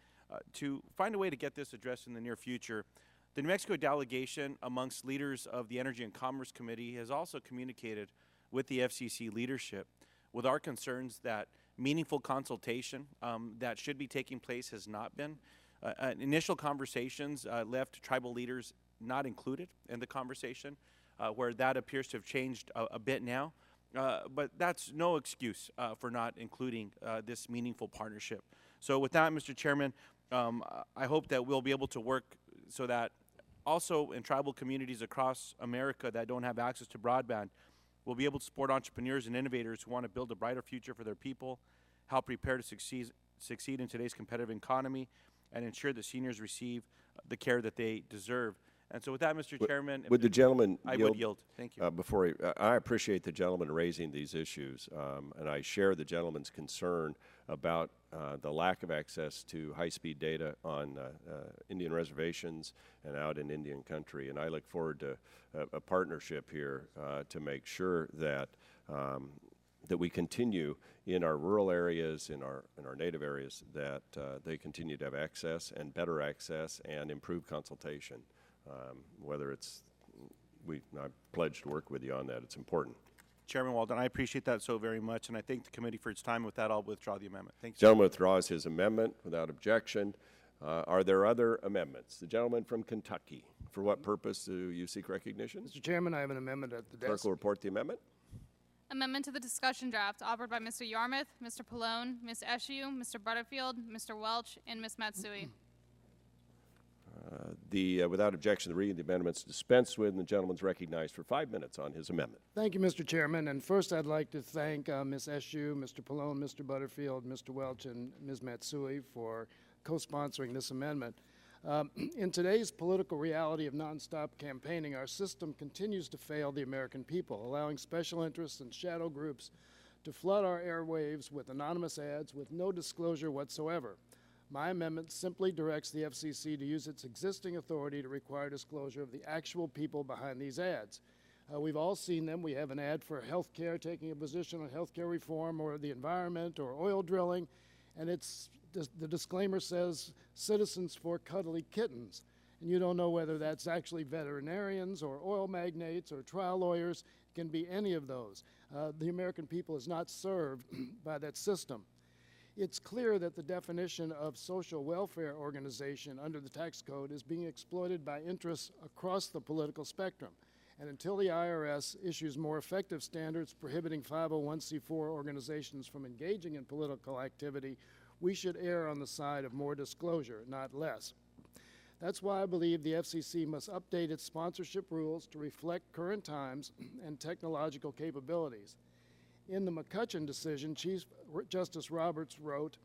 to find a way to get this addressed in the near future. The New Mexico delegation, amongst leaders of the Energy and Commerce Committee, has also communicated with the FCC leadership with our concerns that meaningful consultation that should be taking place has not been. Initial conversations left tribal leaders not included in the conversation, where that appears to have changed a bit now. But that's no excuse for not including this meaningful partnership. So with that, Mr. Chairman, I hope that we'll be able to work so that also in tribal communities across America that don't have access to broadband, we'll be able to support entrepreneurs and innovators who want to build a brighter future for their people, help prepare to succeed in today's competitive economy, and ensure that seniors receive the care that they deserve. And so with that, Mr. Chairman, would the gentleman I would yield. Thank you. I appreciate the gentleman raising these issues, and I share the gentleman's concern about the lack of access to high-speed data on Indian reservations and out in Indian country. And I look forward to a partnership here to make sure that that we continue in our rural areas, in our native areas, that they continue to have access and better access and improved consultation. Whether it's, I pledge to work with you on that. It's important. Chairman Walden, I appreciate that so very much, and I thank the committee for its time. With that, I'll withdraw the amendment. Thank you. Gentleman withdraws his amendment without objection. Are there other amendments? The gentleman from Kentucky. For what purpose do you seek recognition? Mr. Chairman, I have an amendment at the desk. Clerk will report the amendment. Amendment to the discussion draft offered by Mr. Yarmouth, Mr. Pallone, Ms. Eshoo, Mr. Butterfield, Mr. Welch, and Ms. Matsui. Without objection, the reading of the amendment is dispensed with, and the gentleman's recognized for 5 minutes on his amendment. Thank you, Mr. Chairman. And first, I'd like to thank Ms. Eshoo, Mr. Pallone, Mr. Butterfield, Mr. Welch, and Ms. Matsui for co-sponsoring this amendment. In today's political reality of nonstop campaigning, our system continues to fail the American people, allowing special interests and shadow groups to flood our airwaves with anonymous ads with no disclosure whatsoever. My amendment simply directs the FCC to use its existing authority to require disclosure of the actual people behind these ads. We've all seen them. We have an ad for health care, taking a position on health care reform or the environment or oil drilling, and the disclaimer says, citizens for cuddly kittens. And you don't know whether that's actually veterinarians or oil magnates or trial lawyers. It can be any of those. The American people is not served by that system. It's clear that the definition of social welfare organization under the tax code is being exploited by interests across the political spectrum. And until the IRS issues more effective standards prohibiting 501c4 organizations from engaging in political activity, we should err on the side of more disclosure, not less. That's why I believe the FCC must update its sponsorship rules to reflect current times and technological capabilities. In the McCutcheon decision, Chief Justice Roberts wrote,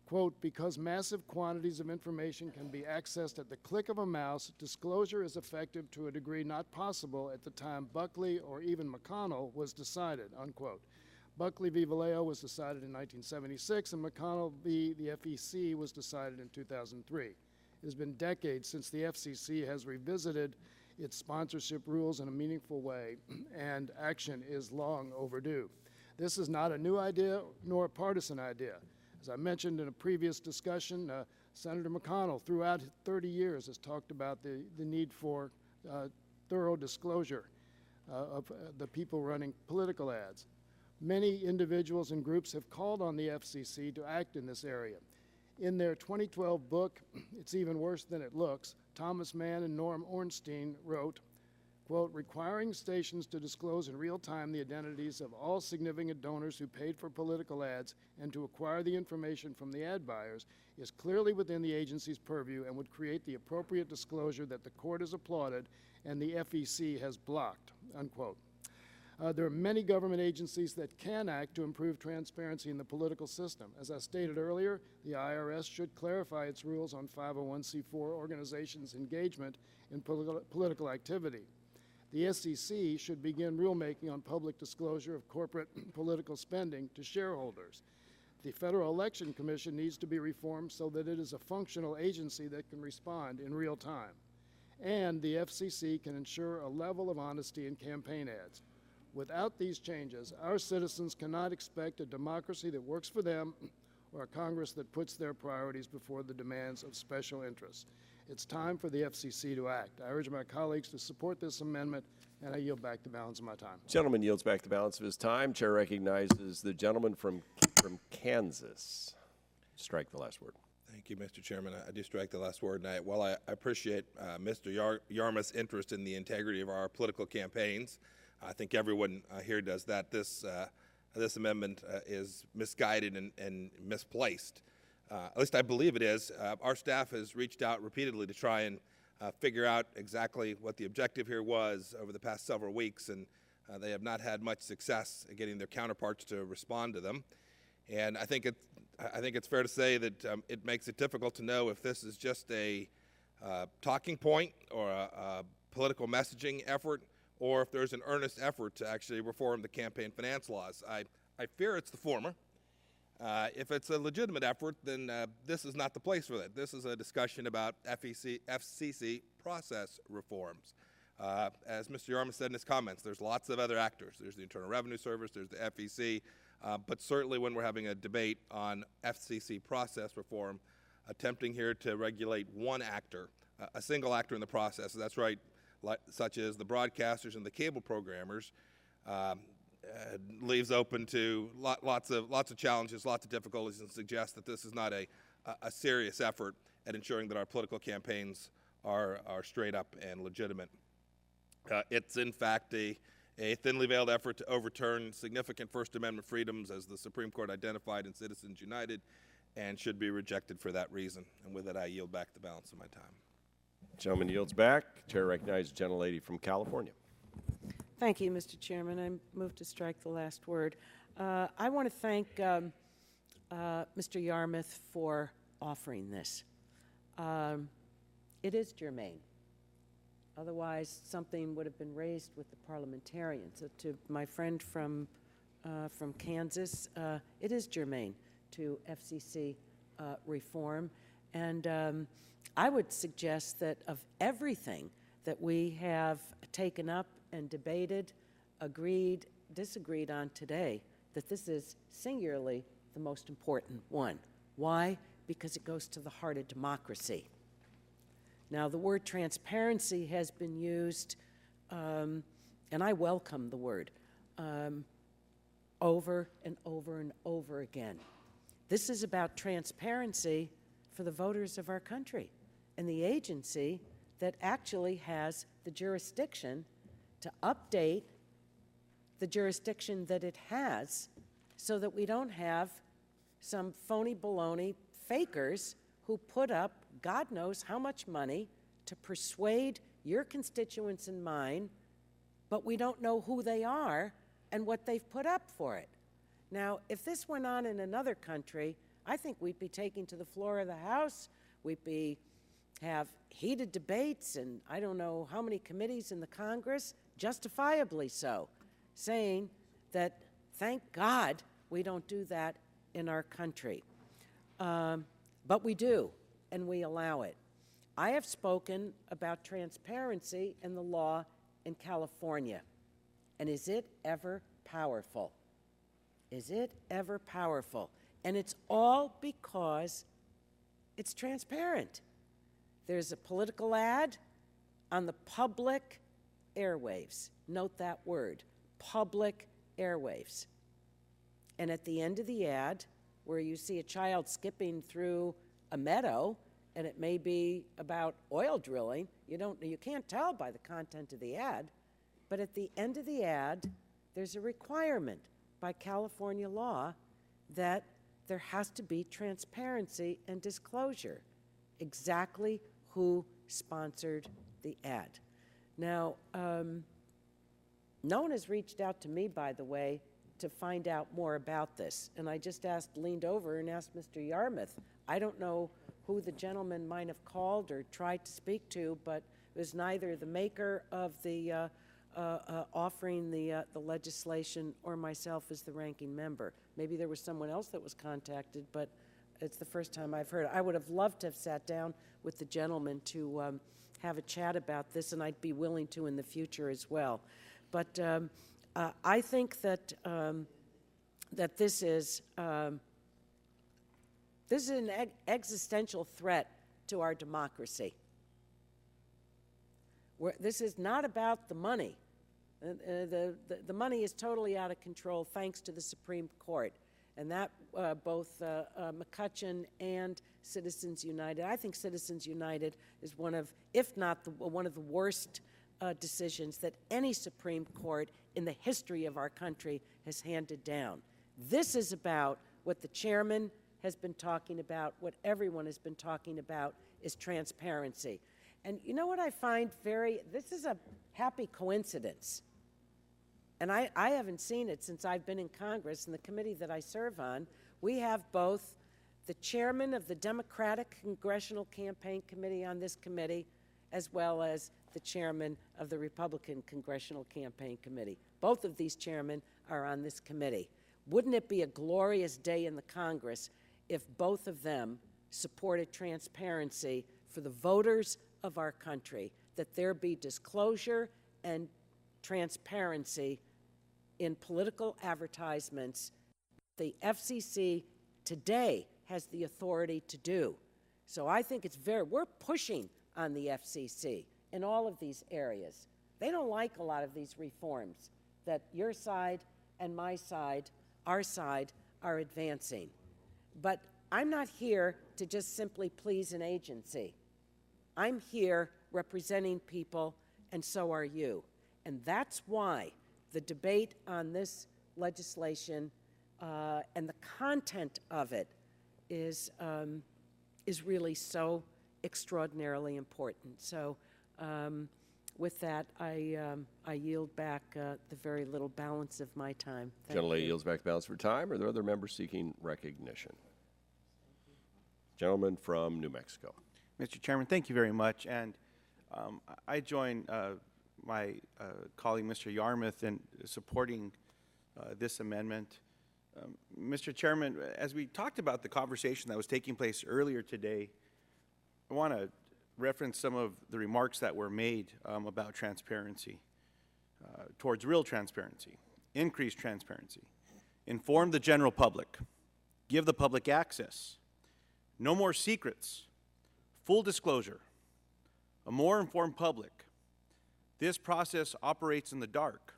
quote, because massive quantities of information can be accessed at the click of a mouse, disclosure is effective to a degree not possible at the time Buckley or even McConnell was decided, unquote. Buckley v. Vallejo was decided in 1976, and McConnell v. the FEC was decided in 2003. It has been decades since the FCC has revisited its sponsorship rules in a meaningful way, and action is long overdue. This is not a new idea nor a partisan idea. As I mentioned in a previous discussion, Senator McConnell, throughout 30 years, has talked about the need for thorough disclosure of the people running political ads. Many individuals and groups have called on the FCC to act in this area. In their 2012 book, It's Even Worse Than It Looks, Thomas Mann and Norm Ornstein wrote, quote, requiring stations to disclose in real time the identities of all significant donors who paid for political ads and to acquire the information from the ad buyers is clearly within the agency's purview and would create the appropriate disclosure that the court has applauded and the FEC has blocked, unquote. There are many government agencies that can act to improve transparency in the political system. As I stated earlier, the IRS should clarify its rules on 501c4 organizations' engagement in political activity. The SEC should begin rulemaking on public disclosure of corporate political spending to shareholders. The Federal Election Commission needs to be reformed so that it is a functional agency that can respond in real time. And the FCC can ensure a level of honesty in campaign ads. Without these changes, our citizens cannot expect a democracy that works for them or a Congress that puts their priorities before the demands of special interests. It's time for the FCC to act. I urge my colleagues to support this amendment, and I yield back the balance of my time. Gentleman yields back the balance of his time. Chair recognizes the gentleman from Kansas. Strike the last word. Thank you, Mr. Chairman. I do strike the last word. And while I appreciate Mr. Yarmouth's interest in the integrity of our political campaigns, I think everyone here does that. This amendment is misguided and misplaced. At least I believe it is. Our staff has reached out repeatedly to try and figure out exactly what the objective here was over the past several weeks, and they have not had much success in getting their counterparts to respond to them. And I think it's fair to say that it makes it difficult to know if this is just a talking point or a political messaging effort, or if there's an earnest effort to actually reform the campaign finance laws. I fear it's the former. If it's a legitimate effort, then this is not the place for that. This is a discussion about FCC process reforms. As Mr. Yarmouth said in his comments, there's lots of other actors. There's the Internal Revenue Service, there's the FEC, but certainly when we're having a debate on FCC process reform, attempting here to regulate one actor, a single actor in the process, that's right, such as the broadcasters and the cable programmers, leaves open to lots of challenges, lots of difficulties, and suggests that this is not a serious effort at ensuring that our political campaigns are straight up and legitimate. It's in fact a thinly veiled effort to overturn significant First Amendment freedoms as the Supreme Court identified in Citizens United, and should be rejected for that reason. And with that, I yield back the balance of my time. Gentleman yields back. Chair recognizes the gentlelady from California. Thank you, Mr. Chairman. I move to strike the last word. I want to thank Mr. Yarmouth for offering this. It is germane. Otherwise, something would have been raised with the parliamentarians. So to my friend from Kansas, it is germane to FCC reform. And I would suggest that of everything that we have taken up and debated, agreed, disagreed on today, that this is singularly the most important one. Why? Because it goes to the heart of democracy. Now, the word transparency has been used, and I welcome the word, over and over and over again. This is about transparency for the voters of our country and the agency that actually has the jurisdiction to update the jurisdiction that it has so that we don't have some phony baloney fakers who put up God knows how much money to persuade your constituents and mine, but we don't know who they are and what they've put up for it. Now, if this went on in another country, I think we'd be taking to the floor of the House. We'd have heated debates, and I don't know how many committees in the Congress, justifiably so, saying that thank God we don't do that in our country. But we do, and we allow it. I have spoken about transparency in the law in California. And is it ever powerful? Is it ever powerful? And it's all because it's transparent. There's a political ad on the public airwaves. Note that word, public airwaves. And at the end of the ad, where you see a child skipping through a meadow, and it may be about oil drilling, you can't tell by the content of the ad, but at the end of the ad, there's a requirement by California law that there has to be transparency and disclosure, exactly who sponsored the ad. Now, no one has reached out to me, by the way, to find out more about this. And I just leaned over and asked Mr. Yarmouth. I don't know who the gentleman might have called or tried to speak to, but it was neither the maker of the offering the legislation or myself as the ranking member. Maybe there was someone else that was contacted, but it's the first time I've heard. I would have loved to have sat down with the gentleman to have a chat about this, and I'd be willing to in the future as well. But I think that that this is an existential threat to our democracy. This is not about the money. The money is totally out of control thanks to the Supreme Court, and that both McCutcheon and Citizens United. I think Citizens United is one of, if not one of the worst decisions that any Supreme Court in the history of our country has handed down. This is about what the chairman has been talking about, what everyone has been talking about, is transparency. And you know what I find this is a happy coincidence. And I haven't seen it since I've been in Congress and the committee that I serve on. We have both the chairman of the Democratic Congressional Campaign Committee on this committee, as well as the chairman of the Republican Congressional Campaign Committee. Both of these chairmen are on this committee. Wouldn't it be a glorious day in the Congress if both of them supported transparency for the voters of our country, that there be disclosure and transparency in political advertisements the FCC today has the authority to do. So I think we're pushing on the FCC in all of these areas. They don't like a lot of these reforms that your side and my side, our side, are advancing. But I'm not here to just simply please an agency. I'm here representing people, and so are you. And that's why the debate on this legislation and the content of it is really so extraordinarily important. So with that, I yield back the very little balance of my time. Thank Gentlelady you. yields back the balance of her time. Are there other members seeking recognition? Gentleman from New Mexico. Mr. Chairman, thank you very much. And I join my colleague, Mr. Yarmouth, in supporting this amendment. Mr. Chairman, as we talked about the conversation that was taking place earlier today, I want to reference some of the remarks that were made about transparency, towards real transparency, increased transparency, inform the general public, give the public access, no more secrets, full disclosure, a more informed public. This process operates in the dark.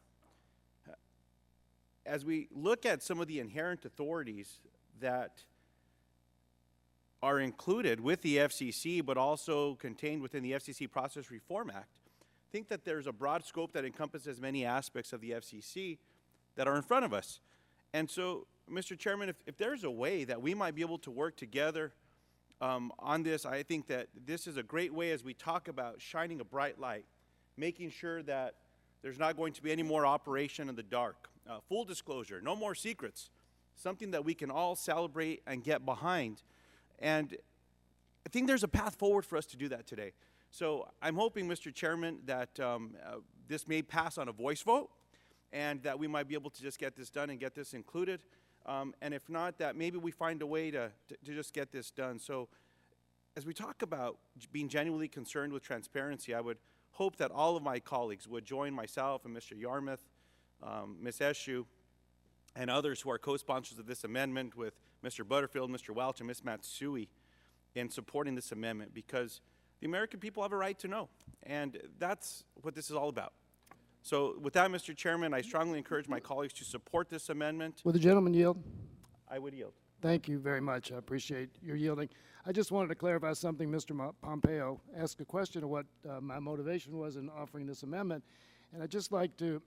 As we look at some of the inherent authorities that are included with the FCC, but also contained within the FCC Process Reform Act, I think that there's a broad scope that encompasses many aspects of the FCC that are in front of us. And so, Mr. Chairman, if there's a way that we might be able to work together on this, I think that this is a great way as we talk about shining a bright light, making sure that there's not going to be any more operation in the dark. Full disclosure, no more secrets. something that we can all celebrate and get behind. And I think there's a path forward for us to do that today. So I'm hoping, Mr. Chairman, that this may pass on a voice vote, and that we might be able to just get this done and get this included. And if not, that maybe we find a way to just get this done. So as we talk about being genuinely concerned with transparency, I would hope that all of my colleagues would join myself and Mr. Yarmouth, Ms. Eshoo, and others who are co-sponsors of this amendment with Mr. Butterfield, Mr. Welch, and Ms. Matsui in supporting this amendment, because the American people have a right to know, and that's what this is all about. So with that, Mr. Chairman, I strongly encourage my colleagues to support this amendment. Will the gentleman yield? I would yield. Thank you very much. I appreciate your yielding. I just wanted to clarify something. Mr. Pompeo asked a question of what my motivation was in offering this amendment, and I'd just like to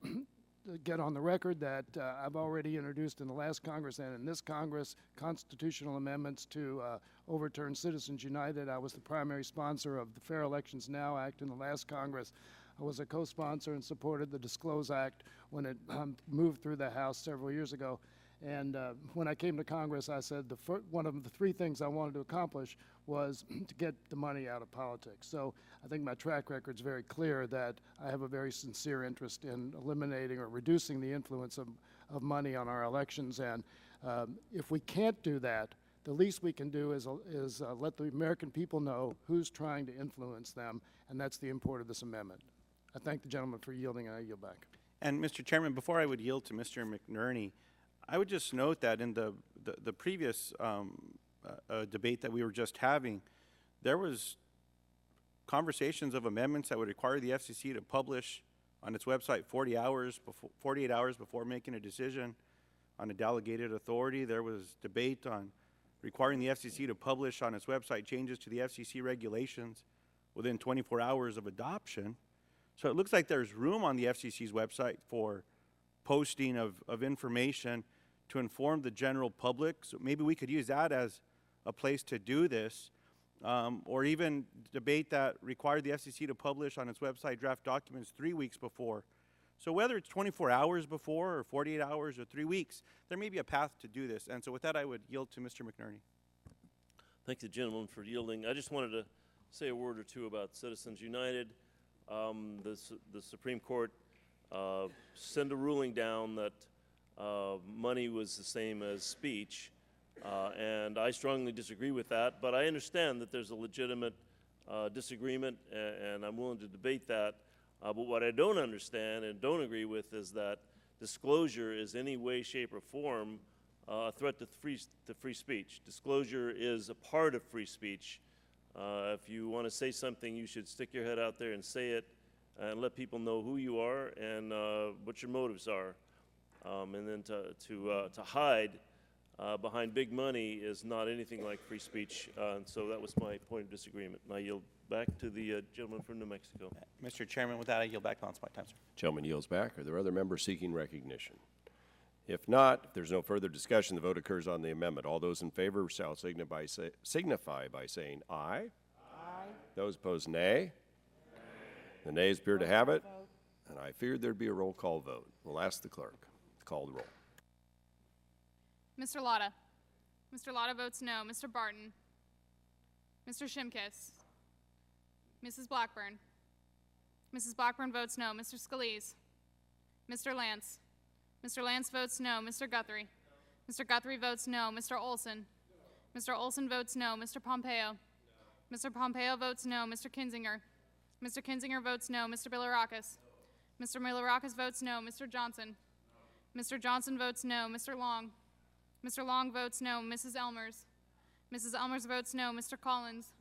get on the record that I've already introduced in the last Congress and in this Congress constitutional amendments to overturn Citizens United. I was the primary sponsor of the Fair Elections Now Act in the last Congress. I was a co-sponsor and supported the Disclose Act when it moved through the House several years ago. And when I came to Congress, I said one of the three things I wanted to accomplish was to get the money out of politics. So I think my track record is very clear that I have a very sincere interest in eliminating or reducing the influence of money on our elections. And if we can't do that, the least we can do is let the American people know who's trying to influence them, and that's the import of this amendment. I thank the gentleman for yielding, and I yield back. And Mr. Chairman, before I would yield to Mr. McNerney, I would just note that in the previous debate that we were just having, there was conversations of amendments that would require the FCC to publish on its website 48 hours before making a decision on a delegated authority. There was debate on requiring the FCC to publish on its website changes to the FCC regulations within 24 hours of adoption. So it looks like there's room on the FCC's website for posting of information to inform the general public. So maybe we could use that as a place to do this, or even debate that required the FCC to publish on its website draft documents 3 weeks before. So whether it's 24 hours before or 48 hours or 3 weeks, there may be a path to do this. And so with that, I would yield to Mr. McNerney. Thank the gentleman for yielding. I just wanted to say a word or two about Citizens United. The Supreme Court sent a ruling down that money was the same as speech, and I strongly disagree with that, but I understand that there's a legitimate disagreement, and I'm willing to debate that. But what I don't understand and don't agree with is that disclosure is any way, shape, or form a threat to free speech. Disclosure is a part of free speech. If you want to say something, you should stick your head out there and say it and let people know who you are and what your motives are. And then to hide behind big money is not anything like free speech. And so that was my point of disagreement. And I yield back to the gentleman from New Mexico. Mr. Chairman, with that, I yield back balance my time, sir. Gentleman yields back. Are there other members seeking recognition? If not, if there's no further discussion, the vote occurs on the amendment. All those in favor shall signify by saying aye. Aye. Those opposed, nay. The nays appear to have it, and I feared there'd be a roll call vote. We'll ask the clerk to call the roll. Mr. Lotta. Mr. Lotta votes no. Mr. Barton. Mr. Shimkus. Mrs. Blackburn. Mrs. Blackburn votes no. Mr. Scalise. Mr. Lance. Mr. Lance votes no. Mr. Guthrie. Mr. Guthrie votes no. Mr. Olson. Mr. Olson votes no. Mr. Pompeo. Mr. Pompeo votes no. Mr. Kinzinger. Mr. Kinzinger votes no. Mr. Bilirakis. Mr. Bilirakis votes no. Mr. Johnson. Mr. Johnson votes no. Mr. Long. Mr. Long votes no. Mrs. Elmers. Mrs. Elmers votes no. Mr. Collins.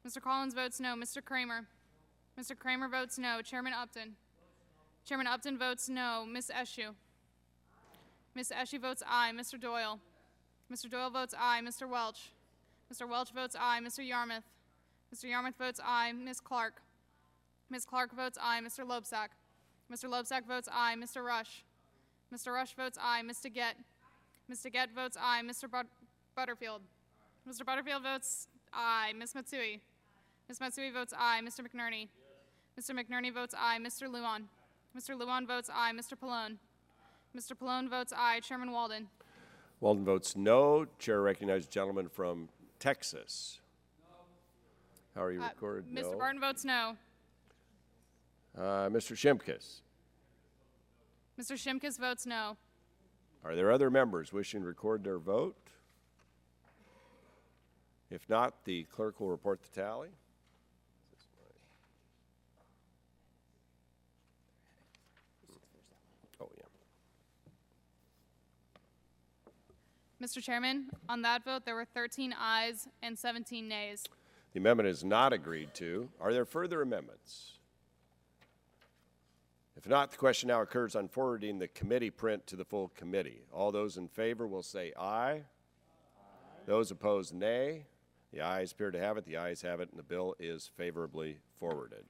Mr. Collins votes no. Mr. Kramer. Mr. Kramer votes no. Chairman Upton. Chairman Upton votes no. Ms. Eshoo. Ms. Eshoo votes aye. Mr. Doyle. Mr. Doyle votes aye. Mr. Welch. Mr. Welch votes aye. Mr. Yarmouth. Mr. Yarmouth votes aye. Ms. Clark. Ms. Clark votes aye. Mr. Loebsack. Mr. Loebsack votes aye. Mr. Rush. Mr. Rush votes aye. Ms. DeGette. Ms. DeGette votes aye. Mr. Butterfield. Mr. Butterfield votes aye. Ms. Matsui. Ms. Matsui votes aye. Mr. McNerney. Mr. McNerney votes aye. Mr. Luan. Mr. Luan votes aye. Mr. Pallone. Mr. Pallone votes aye. Chairman Walden. Walden votes no. Chair recognizes the gentleman from Texas. How are you recorded? Mr. No. Barton votes no. Mr. Shimkus. Mr. Shimkus votes no. Are there other members wishing to record their vote? If not, the clerk will report the tally. Oh, yeah. Mr. Chairman, on that vote, there were 13 ayes and 17 nays. The amendment is not agreed to. Are there further amendments? If not, the question now occurs on forwarding the committee print to the full committee. All those in favor will say aye. Aye. Those opposed, nay. The ayes appear to have it. The ayes have it, and the bill is favorably forwarded.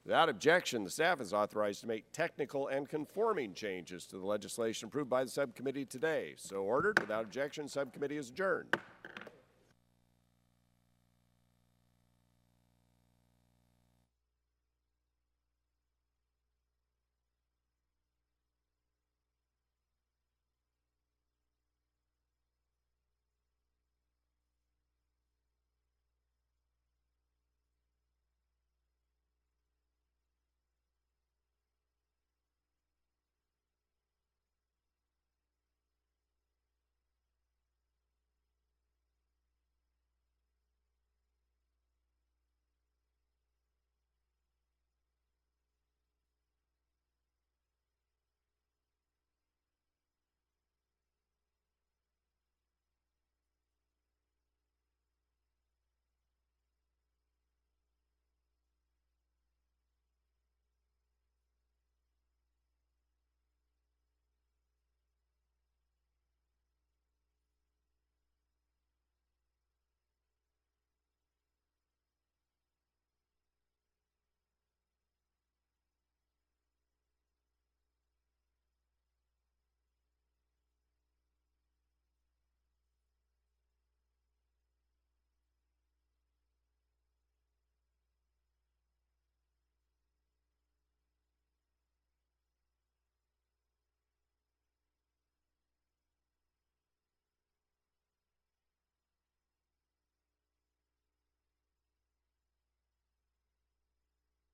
Without objection, the staff is authorized to make technical and conforming changes to the legislation approved by the subcommittee today. So ordered. Without objection, subcommittee is adjourned.